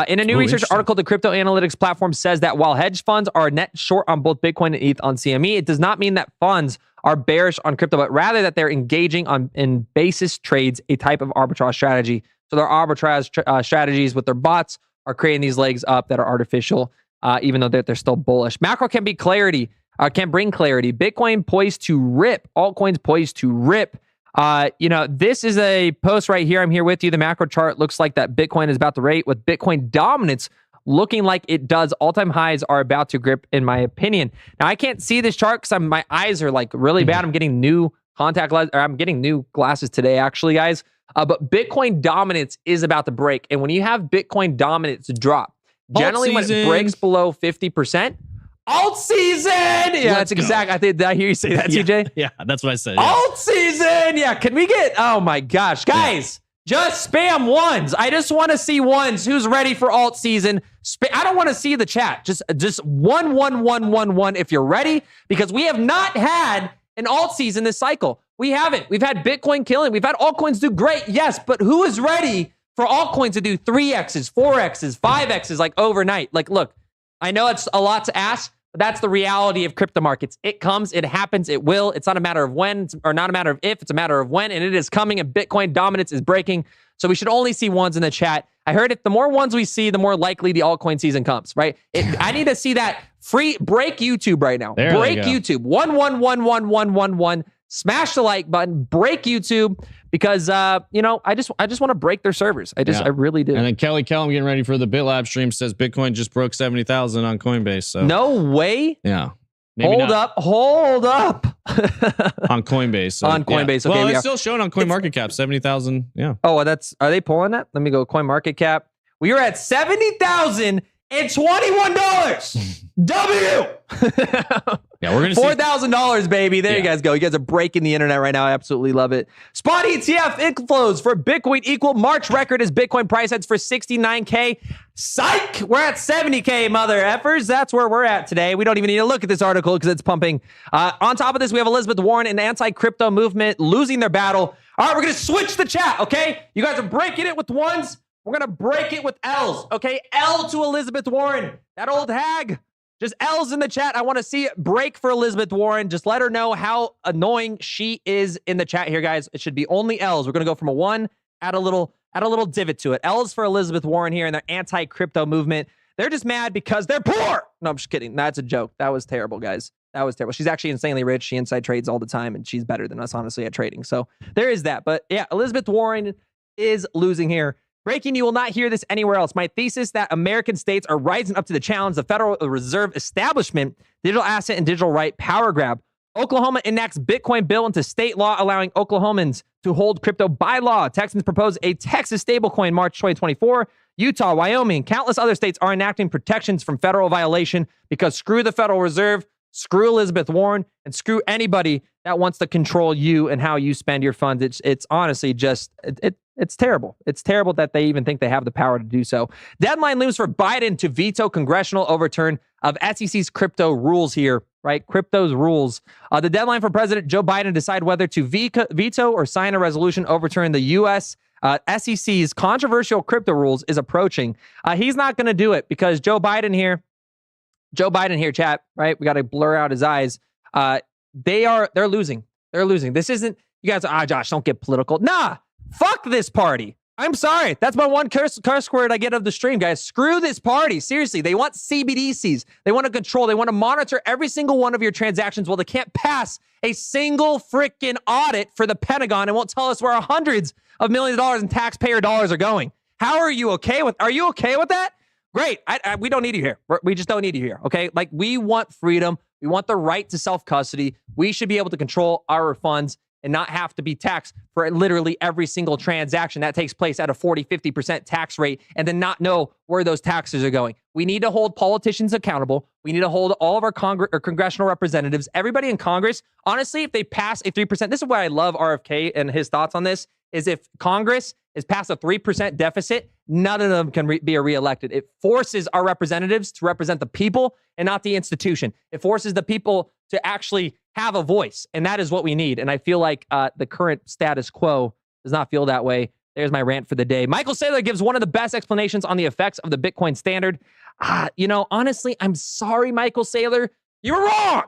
In a new research article, the crypto analytics platform says that while hedge funds are net short on both Bitcoin and ETH on CME, it does not mean that funds are bearish on crypto, but rather that they're engaging in basis trades, a type of arbitrage strategy. So their arbitrage strategies with their bots are creating these legs up that are artificial, even though they're still bullish. Macro can bring clarity. Bitcoin poised to rip. Altcoins poised to rip. This is a post right here. I'm here with you. The macro chart looks like that Bitcoin is about to rate, with Bitcoin dominance looking like it does. All-time highs are about to grip, in my opinion. Now, I can't see this chart because my eyes are like really bad. I'm getting new I'm getting new glasses today, actually, guys. But Bitcoin dominance is about to break. And when you have Bitcoin dominance drop, generally when it breaks below 50%, alt season. Yeah, that's exact. Did I hear you say that, CJ? Yeah, that's what I said. Yeah. Alt season. Yeah, can we get? Oh my gosh, guys, just spam ones. I just want to see ones. Who's ready for alt season? I don't want to see the chat. Just 1 if you're ready, because we have not had an alt season this cycle. We haven't. We've had Bitcoin killing. We've had altcoins do great. Yes, but who is ready for altcoins to do 3x's, 4x's, 5x's like overnight? Like, look, I know it's a lot to ask, but that's the reality of crypto markets. It comes, it happens, it will. It's not a matter of when, or not a matter of if, it's a matter of when, and it is coming, and Bitcoin dominance is breaking. So we should only see ones in the chat. I heard if the more ones we see, the more likely the altcoin season comes, right? I need to see that free break YouTube right now. Break YouTube. 1. Smash the like button, break YouTube, because I just want to break their servers. I really do. And then Kelly Kellum getting ready for the BitLab stream says Bitcoin just broke 70,000 on Coinbase. So no way. Yeah. Hold up. On Coinbase. So, on Coinbase. Yeah. Okay, well, it's still showing on CoinMarketCap 70,000. Yeah. Oh, are they pulling that? Let me go CoinMarketCap. We are at $70,021. W. Yeah, we're gonna $4,000, baby. There you guys go. You guys are breaking the internet right now. I absolutely love it. Spot ETF inflows for Bitcoin equal March record as Bitcoin price heads for 69K. Psych! We're at 70K, mother effers. That's where we're at today. We don't even need to look at this article because it's pumping. On top of this, we have Elizabeth Warren and the anti-crypto movement losing their battle. All right, we're going to switch the chat, okay? You guys are breaking it with ones. We're going to break it with L's, okay? L to Elizabeth Warren. That old hag. Just L's in the chat. I want to see it break for Elizabeth Warren. Just let her know how annoying she is in the chat here, guys. It should be only L's. We're going to go from a 1, add a little divot to it. L's for Elizabeth Warren here and their anti-crypto movement. They're just mad because they're poor. No, I'm just kidding. That's a joke. That was terrible, guys. That was terrible. She's actually insanely rich. She inside trades all the time, and she's better than us, honestly, at trading. So there is that. But yeah, Elizabeth Warren is losing here. Breaking, you will not hear this anywhere else. My thesis that American states are rising up to the challenge. The Federal Reserve establishment, digital asset and digital right power grab. Oklahoma enacts Bitcoin bill into state law, allowing Oklahomans to hold crypto by law. Texans propose a Texas stablecoin March 2024. Utah, Wyoming, countless other states are enacting protections from federal violation because screw the Federal Reserve, screw Elizabeth Warren, and screw anybody that wants to control you and how you spend your funds. It's honestly just, it's terrible. It's terrible that they even think they have the power to do so. Deadline looms for Biden to veto congressional overturn of SEC's crypto rules here, right? Crypto's rules. The deadline for President Joe Biden to decide whether to veto or sign a resolution overturning the U.S. SEC's controversial crypto rules is approaching. He's not going to do it because Joe Biden here, chat, right? We got to blur out his eyes. They're losing. They're losing. This isn't, you guys, Josh, don't get political. Nah, fuck this party. I'm sorry. That's my one curse word I get of the stream, guys. Screw this party. Seriously, they want CBDCs. They want to control. They want to monitor every single one of your transactions. Well, they can't pass a single freaking audit for the Pentagon and won't tell us where hundreds of millions of dollars in taxpayer dollars are going. How are you okay with? Are you okay with that? Great. We don't need you here. We just don't need you here. Okay. Like, we want freedom. We want the right to self-custody. We should be able to control our funds and not have to be taxed for literally every single transaction that takes place at a 40, 50% tax rate and then not know where those taxes are going. We need to hold politicians accountable. We need to hold all of our congressional representatives, everybody in Congress. Honestly, if they pass a 3%, this is why I love RFK and his thoughts on this, is if Congress is past a 3% deficit, none of them can be reelected. It forces our representatives to represent the people and not the institution. It forces the people to actually have a voice, and that is what we need. And I feel like the current status quo does not feel that way. There's my rant for the day. Michael Saylor gives one of the best explanations on the effects of the Bitcoin standard. Honestly, I'm sorry, Michael Saylor. You were wrong.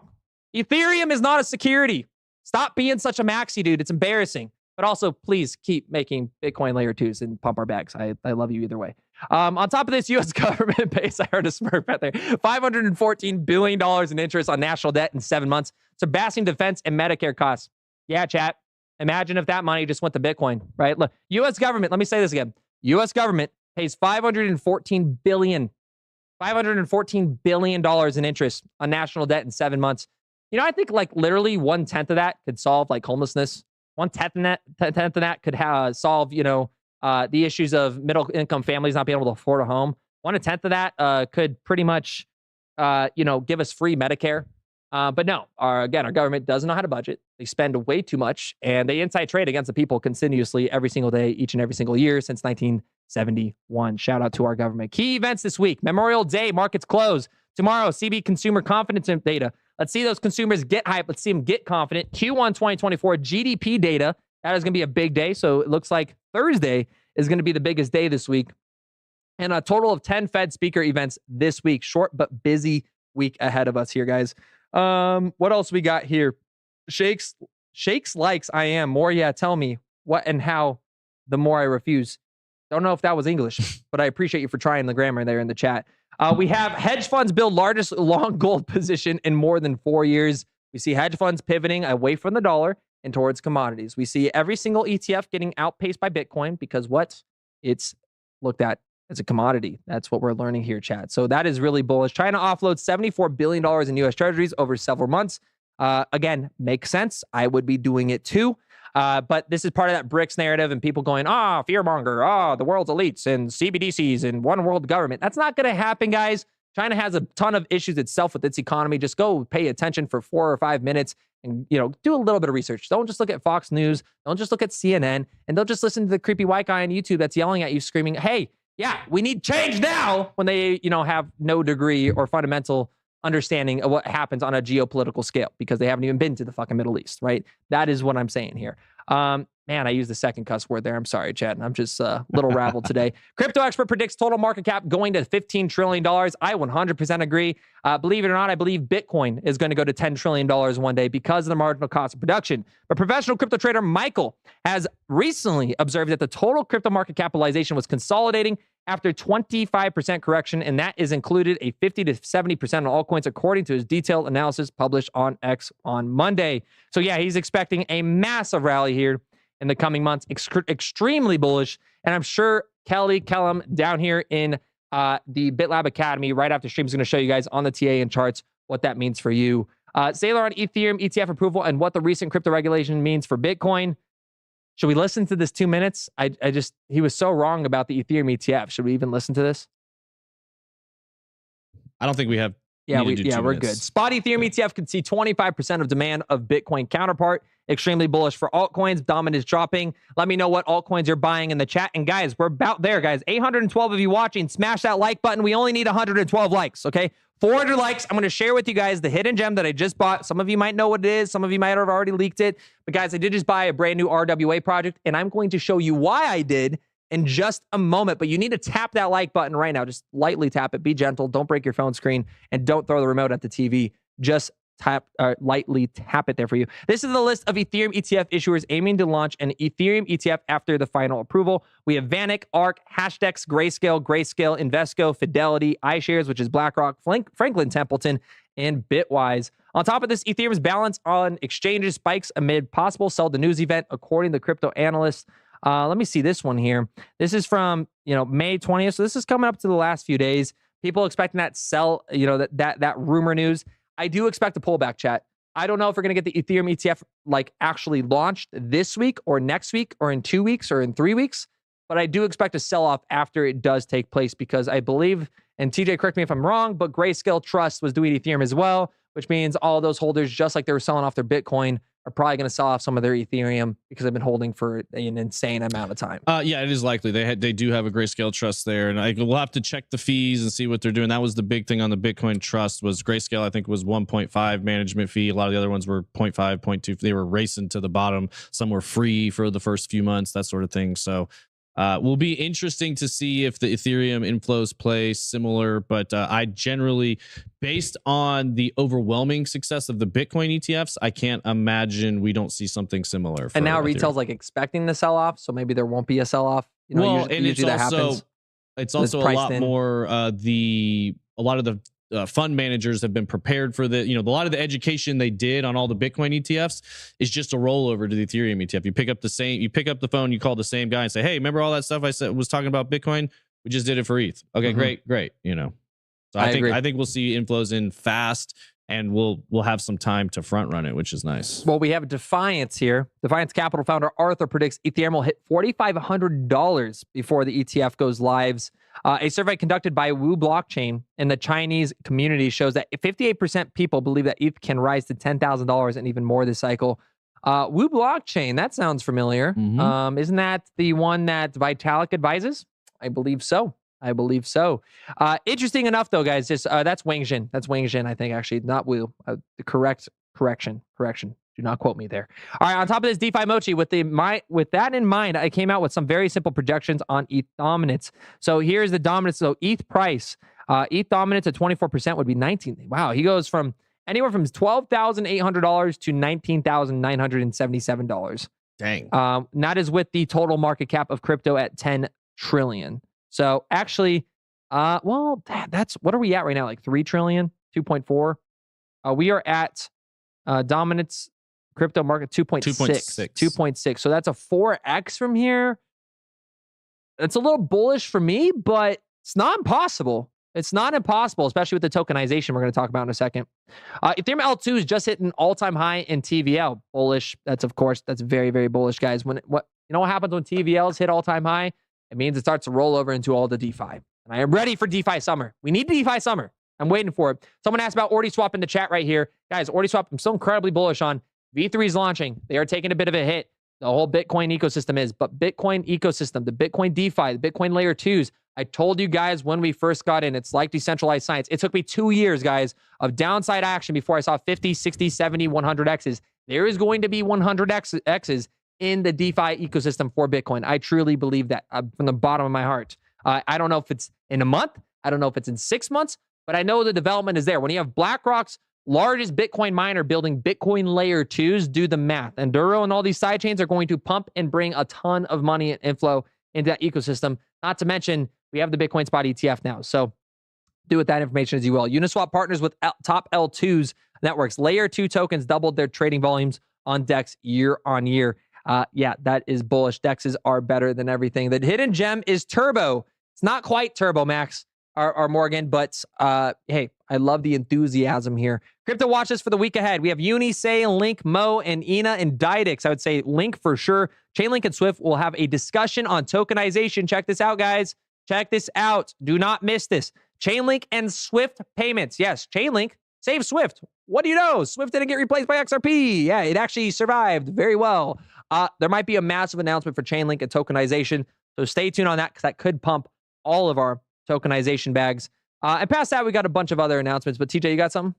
Ethereum is not a security. Stop being such a maxi dude. It's embarrassing. But also, please keep making Bitcoin layer 2s and pump our bags. I love you either way. On top of this, U.S. government pays, I heard a smurf out there, $514 billion in interest on national debt in 7 months, surpassing defense and Medicare costs. Yeah, chat. Imagine if that money just went to Bitcoin, right? Look, U.S. government, let me say this again. U.S. government pays $514 billion in interest on national debt in 7 months. You know, I think like literally 1/10 of that could solve like homelessness. 1/10 of that could solve, you know, the issues of middle income families not being able to afford a home. 1/10 of that could pretty much, you know, give us free Medicare. But no, our government doesn't know how to budget. They spend way too much, and they inside trade against the people continuously every single day, each and every single year since 1971. Shout out to our government. Key events this week: Memorial Day, markets close. Tomorrow, CB consumer confidence data. Let's see those consumers get hype. Let's see them get confident. Q1 2024 GDP data. That is going to be a big day. So it looks like Thursday is going to be the biggest day this week. And a total of 10 Fed speaker events this week. Short but busy week ahead of us here, guys. What else we got here? Shakes likes I am more. Yeah, tell me what and how. The more I refuse. Don't know if that was English, but I appreciate you for trying the grammar there in the chat. We have hedge funds build largest long gold position in more than 4 years. We see hedge funds pivoting away from the dollar and towards commodities. We see every single ETF getting outpaced by Bitcoin because what? It's looked at as a commodity. That's what we're learning here, chat. So that is really bullish. Trying to offload $74 billion in U.S. treasuries over several months. Again, makes sense. I would be doing it too. But this is part of that BRICS narrative and people going, fearmonger, the world's elites and CBDCs and one world government. That's not going to happen, guys. China has a ton of issues itself with its economy. Just go pay attention for 4 or 5 minutes and, you know, do a little bit of research. Don't just look at Fox News. Don't just look at CNN. And don't just listen to the creepy white guy on YouTube that's yelling at you, screaming, hey, yeah, we need change now, when they, you know, have no degree or fundamental understanding of what happens on a geopolitical scale because they haven't even been to the fucking Middle East, right? That is what I'm saying here. Man, I used the second cuss word there. I'm sorry, Chad. I'm just a little rabbled today. Crypto expert predicts total market cap going to $15 trillion. I 100% agree. Believe it or not, I believe Bitcoin is going to go to $10 trillion one day because of the marginal cost of production. But professional crypto trader Michael has recently observed that the total crypto market capitalization was consolidating after 25% correction, and that is included a 50 to 70% on altcoins, according to his detailed analysis published on X on Monday. So yeah, he's expecting a massive rally here in the coming months. Extremely bullish. And I'm sure Kelly Kellum down here in the BitLab Academy right after stream is going to show you guys on the TA and charts what that means for you. Sailor on Ethereum ETF approval and what the recent crypto regulation means for Bitcoin. Should we listen to this 2 minutes? He was so wrong about the Ethereum ETF. Should we even listen to this? I don't think we have. Yeah, we're good. Spot Ethereum ETF could see 25% of demand of Bitcoin counterpart. Extremely bullish for altcoins. Dominance dropping. Let me know what altcoins you're buying in the chat. And guys, we're about there, guys. 812 of you watching. Smash that like button. We only need 112 likes, okay? 400 likes. I'm going to share with you guys the hidden gem that I just bought. Some of you might know what it is. Some of you might have already leaked it. But guys, I did just buy a brand new RWA project, and I'm going to show you why I did in just a moment. But you need to tap that like button right now. Just lightly tap it. Be gentle. Don't break your phone screen, and don't throw the remote at the TV. Just lightly tap it there for you. This is the list of Ethereum ETF issuers aiming to launch an Ethereum ETF after the final approval. We have Vanik, ARK, Hashdex, Grayscale, Invesco, Fidelity, iShares, which is BlackRock, Franklin Templeton, and Bitwise. On top of this, Ethereum's balance on exchanges spikes amid possible sell the news event, according to crypto analysts. Let me see this one here. This is from, May 20th. So this is coming up to the last few days. People expecting that sell, that rumor news. I do expect a pullback, chat. I don't know if we're going to get the Ethereum ETF actually launched this week or next week or in 2 weeks or in 3 weeks. But I do expect a sell-off after it does take place because I believe, and TJ, correct me if I'm wrong, but Grayscale Trust was doing Ethereum as well, which means all those holders, just like they were selling off their Bitcoin, are probably going to sell off some of their Ethereum because they've been holding for an insane amount of time. Yeah, it is likely. They do have a Grayscale Trust there, and we'll have to check the fees and see what they're doing. That was the big thing on the Bitcoin Trust was Grayscale, I think, was 1.5 management fee. A lot of the other ones were 0.5, 0.2. They were racing to the bottom. Some were free for the first few months, that sort of thing. So Will be interesting to see if the Ethereum inflows play similar, but I generally, based on the overwhelming success of the Bitcoin ETFs, I can't imagine we don't see something similar. And now Ethereum. retail's like expecting the sell off, so maybe there won't be a sell off. You know, well, and usually it's that also happens. it's also a lot more. A lot of the fund managers have been prepared for the, a lot of the education they did on all the Bitcoin ETFs is just a rollover to the Ethereum ETF. You pick up the phone, you call the same guy and say, hey, remember all that stuff I said was talking about Bitcoin? We just did it for ETH. Okay, great. So I think we'll see inflows in fast, and we'll have some time to front run it, which is nice. Well, we have Defiance here. Defiance Capital founder Arthur predicts Ethereum will hit $4,500 before the ETF goes live. A survey conducted by Wu Blockchain in the Chinese community shows that 58% people believe that ETH can rise to $10,000 and even more this cycle. Wu Blockchain, that sounds familiar. Isn't that the one that Vitalik advises? I believe so. Interesting enough, though, guys. Just that's Wang Jin. That's Wang Jin, I think, actually, not Wu. The correction. Do not quote me there. All right, on top of this, DeFi Mochi, with that in mind, I came out with some very simple projections on ETH dominance. So here's the dominance. So ETH price, ETH dominance at 24% would be 19. Wow, he goes from anywhere from $12,800 to $19,977. Dang. That is with the total market cap of crypto at 10 trillion. So actually, that's what are we at right now? Like 3 trillion, 2.4. We are at dominance crypto market 2.6. So that's a 4x from here. It's a little bullish for me, but it's not impossible. It's not impossible, especially with the tokenization we're going to talk about in a second. Ethereum L2 is just hit an all-time high in TVL. Bullish. That's very, very bullish, guys. What happens when TVLs hit all-time high? It means it starts to roll over into all the DeFi. And I am ready for DeFi summer. We need DeFi summer. I'm waiting for it. Someone asked about OrdiSwap in the chat right here. Guys, OrdiSwap, I'm so incredibly bullish on. V3 is launching. They are taking a bit of a hit. The whole Bitcoin ecosystem is. But Bitcoin ecosystem, the Bitcoin DeFi, the Bitcoin layer 2s, I told you guys when we first got in, it's like decentralized science. It took me 2 years, guys, of downside action before I saw 50, 60, 70, 100 X's. There is going to be 100 X's in the DeFi ecosystem for Bitcoin. I truly believe that from the bottom of my heart. I don't know if it's in a month. I don't know if it's in 6 months, but I know the development is there. When you have BlackRock's largest Bitcoin miner building Bitcoin layer 2s, do the math. Enduro and all these side chains are going to pump and bring a ton of money and inflow into that ecosystem. Not to mention, we have the Bitcoin Spot ETF now. So do with that information as you will. Uniswap partners with top L2s networks. Layer 2 tokens doubled their trading volumes on DEX year on year. That is bullish. DEXs are better than everything. The hidden gem is Turbo. It's not quite Turbo, Max or Morgan, but hey, I love the enthusiasm here. Crypto watch list for the week ahead. We have Uni, Say, Link, Mo, and Ina, and Didix. I would say Link for sure. Chainlink and Swift will have a discussion on tokenization. Check this out, guys. Check this out. Do not miss this. Chainlink and Swift payments. Yes, Chainlink saved Swift. What do you know? Swift didn't get replaced by XRP. Yeah, it actually survived very well. There might be a massive announcement for Chainlink and tokenization, so stay tuned on that because that could pump all of our tokenization bags. And past that, we got a bunch of other announcements. But TJ, you got something?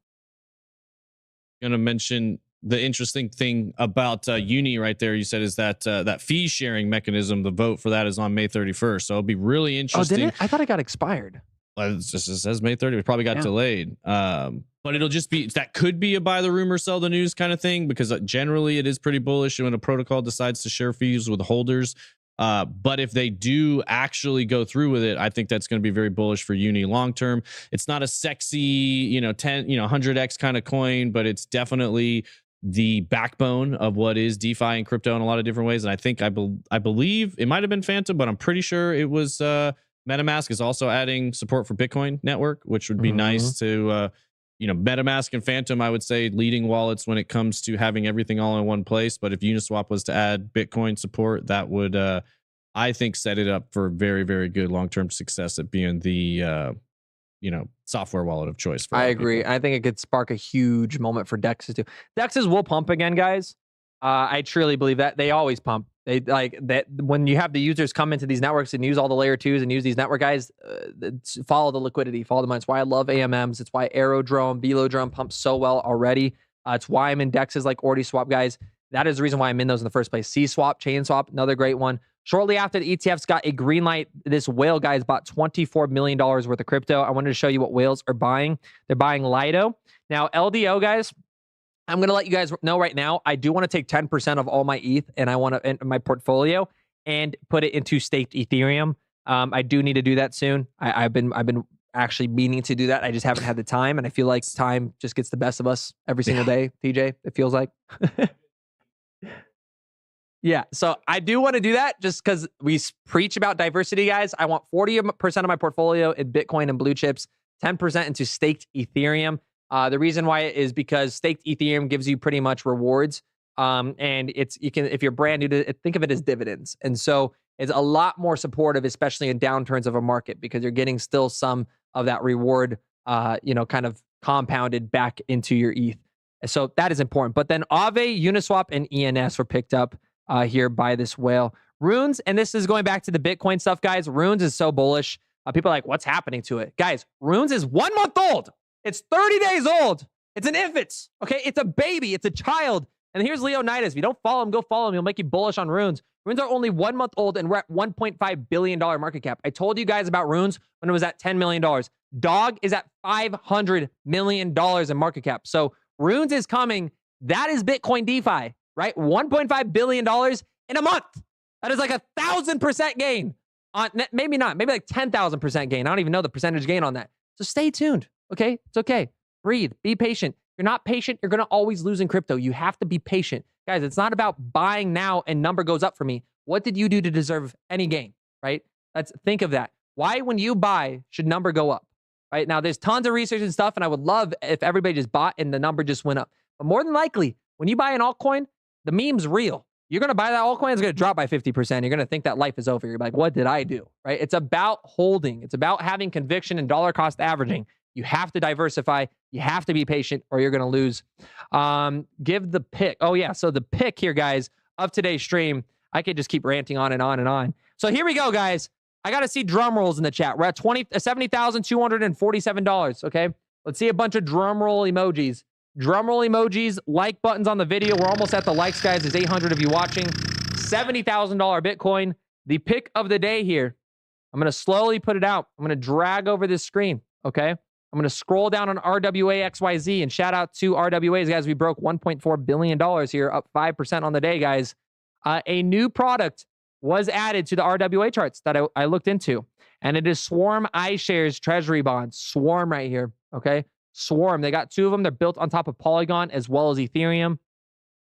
I'm going to mention the interesting thing about Uni right there. You said is that that fee sharing mechanism. The vote for that is on May 31st. So it'll be really interesting. Oh, did it? I thought it got expired. It just says May 30th. It probably got delayed. But it'll just be, that could be a buy the rumor, sell the news kind of thing, because generally it is pretty bullish when a protocol decides to share fees with holders. But if they do actually go through with it, I think that's going to be very bullish for Uni long term. It's not a sexy, 100x kind of coin, but it's definitely the backbone of what is DeFi and crypto in a lot of different ways. And I think I believe it might have been Phantom, but I'm pretty sure it was MetaMask is also adding support for Bitcoin Network, which would be nice to MetaMask and Phantom, I would say, leading wallets when it comes to having everything all in one place. But if Uniswap was to add Bitcoin support, that would, I think, set it up for very, very good long-term success at being the, software wallet of choice. For I agree. people. I think it could spark a huge moment for DEXs too. DEXs will pump again, guys. I truly believe that. They always pump. They like that when you have the users come into these networks and use all the layer 2s and use these network guys, follow the liquidity, follow the money. It's why I love AMMs. It's why Aerodrome, Velodrome pumps so well already. It's why I'm in DEXs like OrdiSwap, guys. That is the reason why I'm in those in the first place. C-Swap, Chain Swap, another great one. Shortly after the ETFs got a green light, this whale, guys, bought $24 million worth of crypto. I wanted to show you what whales are buying. They're buying Lido. Now, LDO, guys, I'm going to let you guys know right now, I do want to take 10% of all my ETH and I want to in my portfolio and put it into staked Ethereum. I do need to do that soon. I've been actually meaning to do that. I just haven't had the time, and I feel like time just gets the best of us every single day, TJ, it feels like. Yeah, so I do want to do that just because we preach about diversity, guys. I want 40% of my portfolio in Bitcoin and blue chips, 10% into staked Ethereum. The reason why is because staked Ethereum gives you pretty much rewards. And you can, if you're brand new, think of it as dividends. And so it's a lot more supportive, especially in downturns of a market, because you're getting still some of that reward, kind of compounded back into your ETH. So that is important. But then Aave, Uniswap, and ENS were picked up here by this whale. Runes, and this is going back to the Bitcoin stuff, guys. Runes is so bullish. People are like, what's happening to it? Guys, Runes is 1 month old. It's 30 days old. It's an infant. Okay, it's a baby. It's a child. And here's Leonidas. If you don't follow him, go follow him. He'll make you bullish on Runes. Runes are only 1 month old, and we're at $1.5 billion market cap. I told you guys about Runes when it was at $10 million. Dog is at $500 million in market cap. So Runes is coming. That is Bitcoin DeFi, right? $1.5 billion in a month. That is like 1,000% gain. Maybe not. Maybe like 10,000% gain. I don't even know the percentage gain on that. So stay tuned, okay? It's okay. Breathe. Be patient. If you're not patient, you're going to always lose in crypto. You have to be patient. Guys, it's not about buying now and number goes up for me. What did you do to deserve any gain, right? Think of that. Why, when you buy, should number go up, right? Now, there's tons of research and stuff, and I would love if everybody just bought and the number just went up. But more than likely, when you buy an altcoin, the meme's real. You're going to buy that altcoin, it's going to drop by 50%. You're going to think that life is over. You're like, what did I do, right? It's about holding. It's about having conviction and dollar cost averaging. You have to diversify. You have to be patient or you're going to lose. Give the pick. Oh, yeah. So the pick here, guys, of today's stream, I could just keep ranting on and on and on. So here we go, guys. I got to see drum rolls in the chat. We're at $70,247. Okay. Let's see a bunch of drum roll emojis. Drum roll emojis, like buttons on the video. We're almost at the likes, guys. There's 800 of you watching. $70,000 Bitcoin. The pick of the day here. I'm going to slowly put it out. I'm going to drag over this screen. Okay. I'm going to scroll down on RWA XYZ and shout out to RWAs, guys. We broke $1.4 billion here, up 5% on the day, guys. A new product was added to the RWA charts that I looked into, and it is Swarm iShares Treasury Bonds. Swarm right here, okay? Swarm. They got two of them. They're built on top of Polygon as well as Ethereum.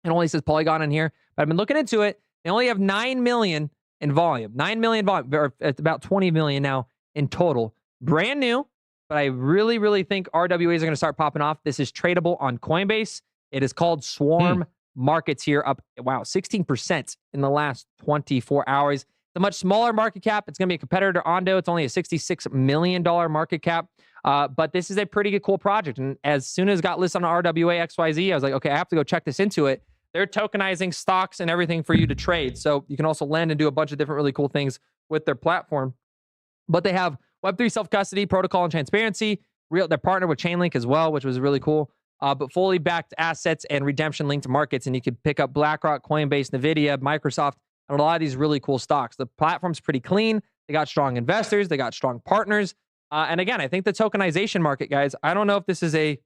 It only says Polygon in here, but I've been looking into it. They only have 9 million in volume. 9 million volume, or it's about 20 million now in total. Brand new. But I really, really think RWAs are going to start popping off. This is tradable on Coinbase. It is called Swarm Markets here, up, wow, 16% in the last 24 hours. It's a much smaller market cap. It's going to be a competitor to Ondo. It's only a $66 million market cap. But this is a pretty cool project. And as soon as it got listed on RWA XYZ, I was like, okay, I have to go check this into it. They're tokenizing stocks and everything for you to trade. So you can also lend and do a bunch of different really cool things with their platform. But they have Web3 self-custody, protocol, and transparency. They're partnered with Chainlink as well, which was really cool. But fully backed assets and redemption-linked markets. And you could pick up BlackRock, Coinbase, NVIDIA, Microsoft, and a lot of these really cool stocks. The platform's pretty clean. They got strong investors. They got strong partners. And again, I think the tokenization market, guys, I don't know if this is a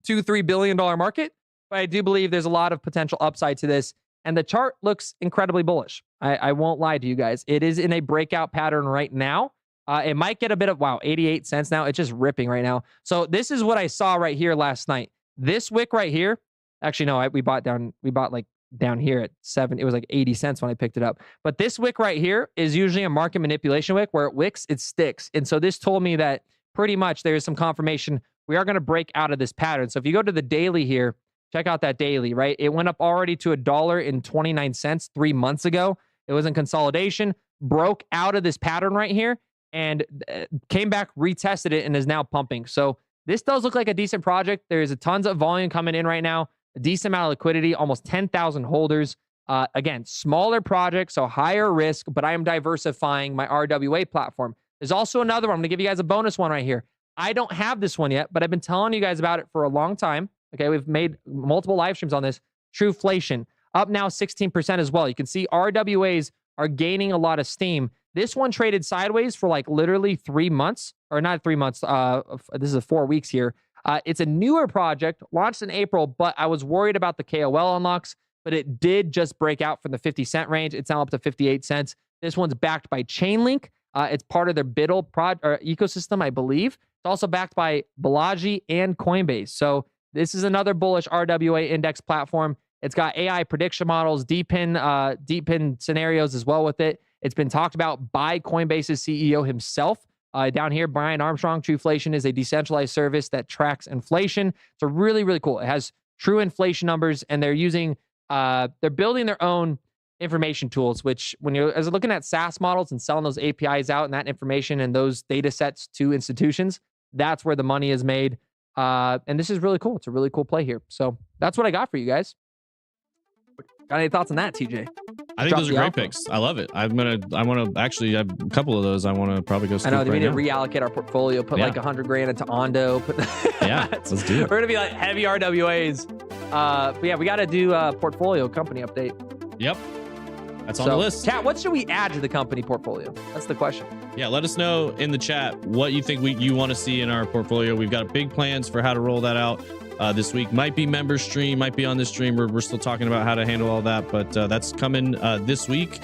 $2-3 billion market, but I do believe there's a lot of potential upside to this. And the chart looks incredibly bullish. I won't lie to you guys. It is in a breakout pattern right now. It might get a bit of, 88 cents now. It's just ripping right now. So this is what I saw right here last night. This wick right here, actually, no, we bought like down here at 7. It was like 80 cents when I picked it up. But this wick right here is usually a market manipulation wick where it wicks, it sticks. And so this told me that pretty much there is some confirmation we are going to break out of this pattern. So if you go to the daily here, check out that daily, right? It went up already to $1.29 3 months ago. It was in consolidation, broke out of this pattern right here, and came back, retested it, and is now pumping. So this does look like a decent project. There's a tons of volume coming in right now, a decent amount of liquidity, almost 10,000 holders. Again, smaller project, so higher risk, but I am diversifying my RWA platform. There's also another one. I'm going to give you guys a bonus one right here. I don't have this one yet, but I've been telling you guys about it for a long time. Okay, we've made multiple live streams on this. Trueflation, up now 16% as well. You can see RWAs are gaining a lot of steam. This one traded sideways for like literally 3 months, or not 3 months. This is 4 weeks here. It's a newer project, launched in April, but I was worried about the KOL unlocks, but it did just break out from the 50-cent range. It's now up to 58 cents. This one's backed by Chainlink. It's part of their Biddle ecosystem, I believe. It's also backed by Balaji and Coinbase. So this is another bullish RWA index platform. It's got AI prediction models, deep pin scenarios as well with it. It's been talked about by Coinbase's CEO himself. Down here, Brian Armstrong, Trueflation is a decentralized service that tracks inflation. So really, really cool. It has true inflation numbers, and they're building their own information tools, which when you're looking at SaaS models and selling those APIs out and that information and those data sets to institutions, that's where the money is made. And this is really cool. It's a really cool play here. So that's what I got for you guys. Got any thoughts on that, TJ? I think those are great picks. I love it. I want to actually have a couple of those. I want to probably go. I know. We need to reallocate our portfolio. Put like 100 grand into Ondo. Yeah, let's do it. We're gonna be like heavy RWAs. But yeah, we got to do a portfolio company update. Yep, that's on the list. Chat, what should we add to the company portfolio? That's the question. Yeah, let us know in the chat what you think you want to see in our portfolio. We've got big plans for how to roll that out. This week might be member stream, might be on this stream. We're still talking about how to handle all that, but that's coming this week.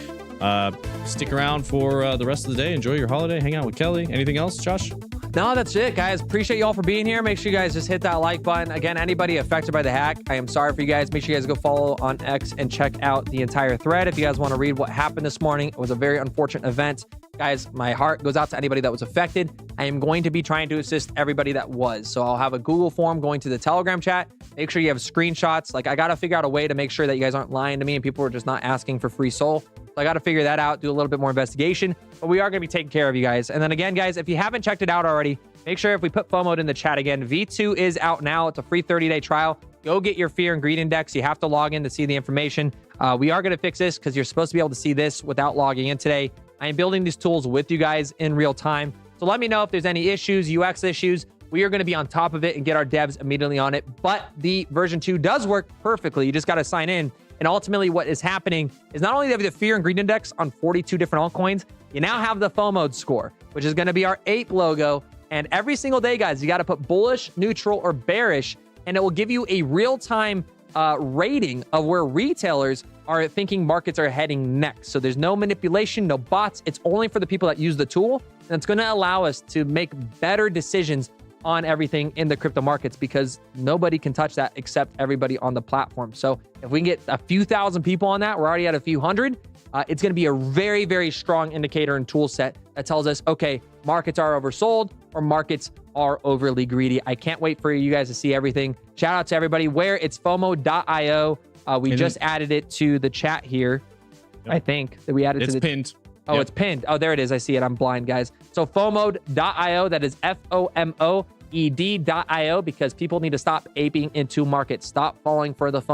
Stick around for the rest of the day. Enjoy your holiday. Hang out with Kelly. Anything else, Josh? No, that's it, guys. Appreciate you all for being here. Make sure you guys just hit that like button. Again, anybody affected by the hack, I am sorry for you guys. Make sure you guys go follow on X and check out the entire thread. If you guys want to read what happened this morning, it was a very unfortunate event. Guys, my heart goes out to anybody that was affected. I am going to be trying to assist everybody that was. So I'll have a Google form going to the Telegram chat. Make sure you have screenshots. Like, I got to figure out a way to make sure that you guys aren't lying to me and people are just not asking for free soul. So I got to figure that out, do a little bit more investigation. But we are going to be taking care of you guys. And then again, guys, if you haven't checked it out already, make sure if we put FOMO in the chat again, V2 is out now. It's a free 30-day trial. Go get your fear and greed index. You have to log in to see the information. We are going to fix this because you're supposed to be able to see this without logging in today. I am building these tools with you guys in real time. So let me know if there's any issues, UX issues. We are going to be on top of it and get our devs immediately on it. But the version 2 does work perfectly. You just got to sign in. And ultimately what is happening is not only do you have the fear and greed index on 42 different altcoins, you now have the FOMO score, which is going to be our ape logo. And every single day, guys, you got to put bullish, neutral, or bearish, and it will give you a real-time rating of where retailers are thinking markets are heading next. So there's no manipulation, no bots. It's only for the people that use the tool. And it's going to allow us to make better decisions on everything in the crypto markets because nobody can touch that except everybody on the platform. So if we can get a few thousand people on that, we're already at a few hundred. It's going to be a very, very strong indicator and tool set that tells us, okay, markets are oversold or markets are overly greedy. I can't wait for you guys to see everything. Shout out to everybody. Where it's FOMO.io. We just added it to the chat here. Yep. I think that we added it's to the pinned. Oh, yep. It's pinned. Oh, there it is. I see it. I'm blind, guys. So FOMO.io, that is FOMOED.io, because people need to stop aping into markets. Stop falling for the FOMO.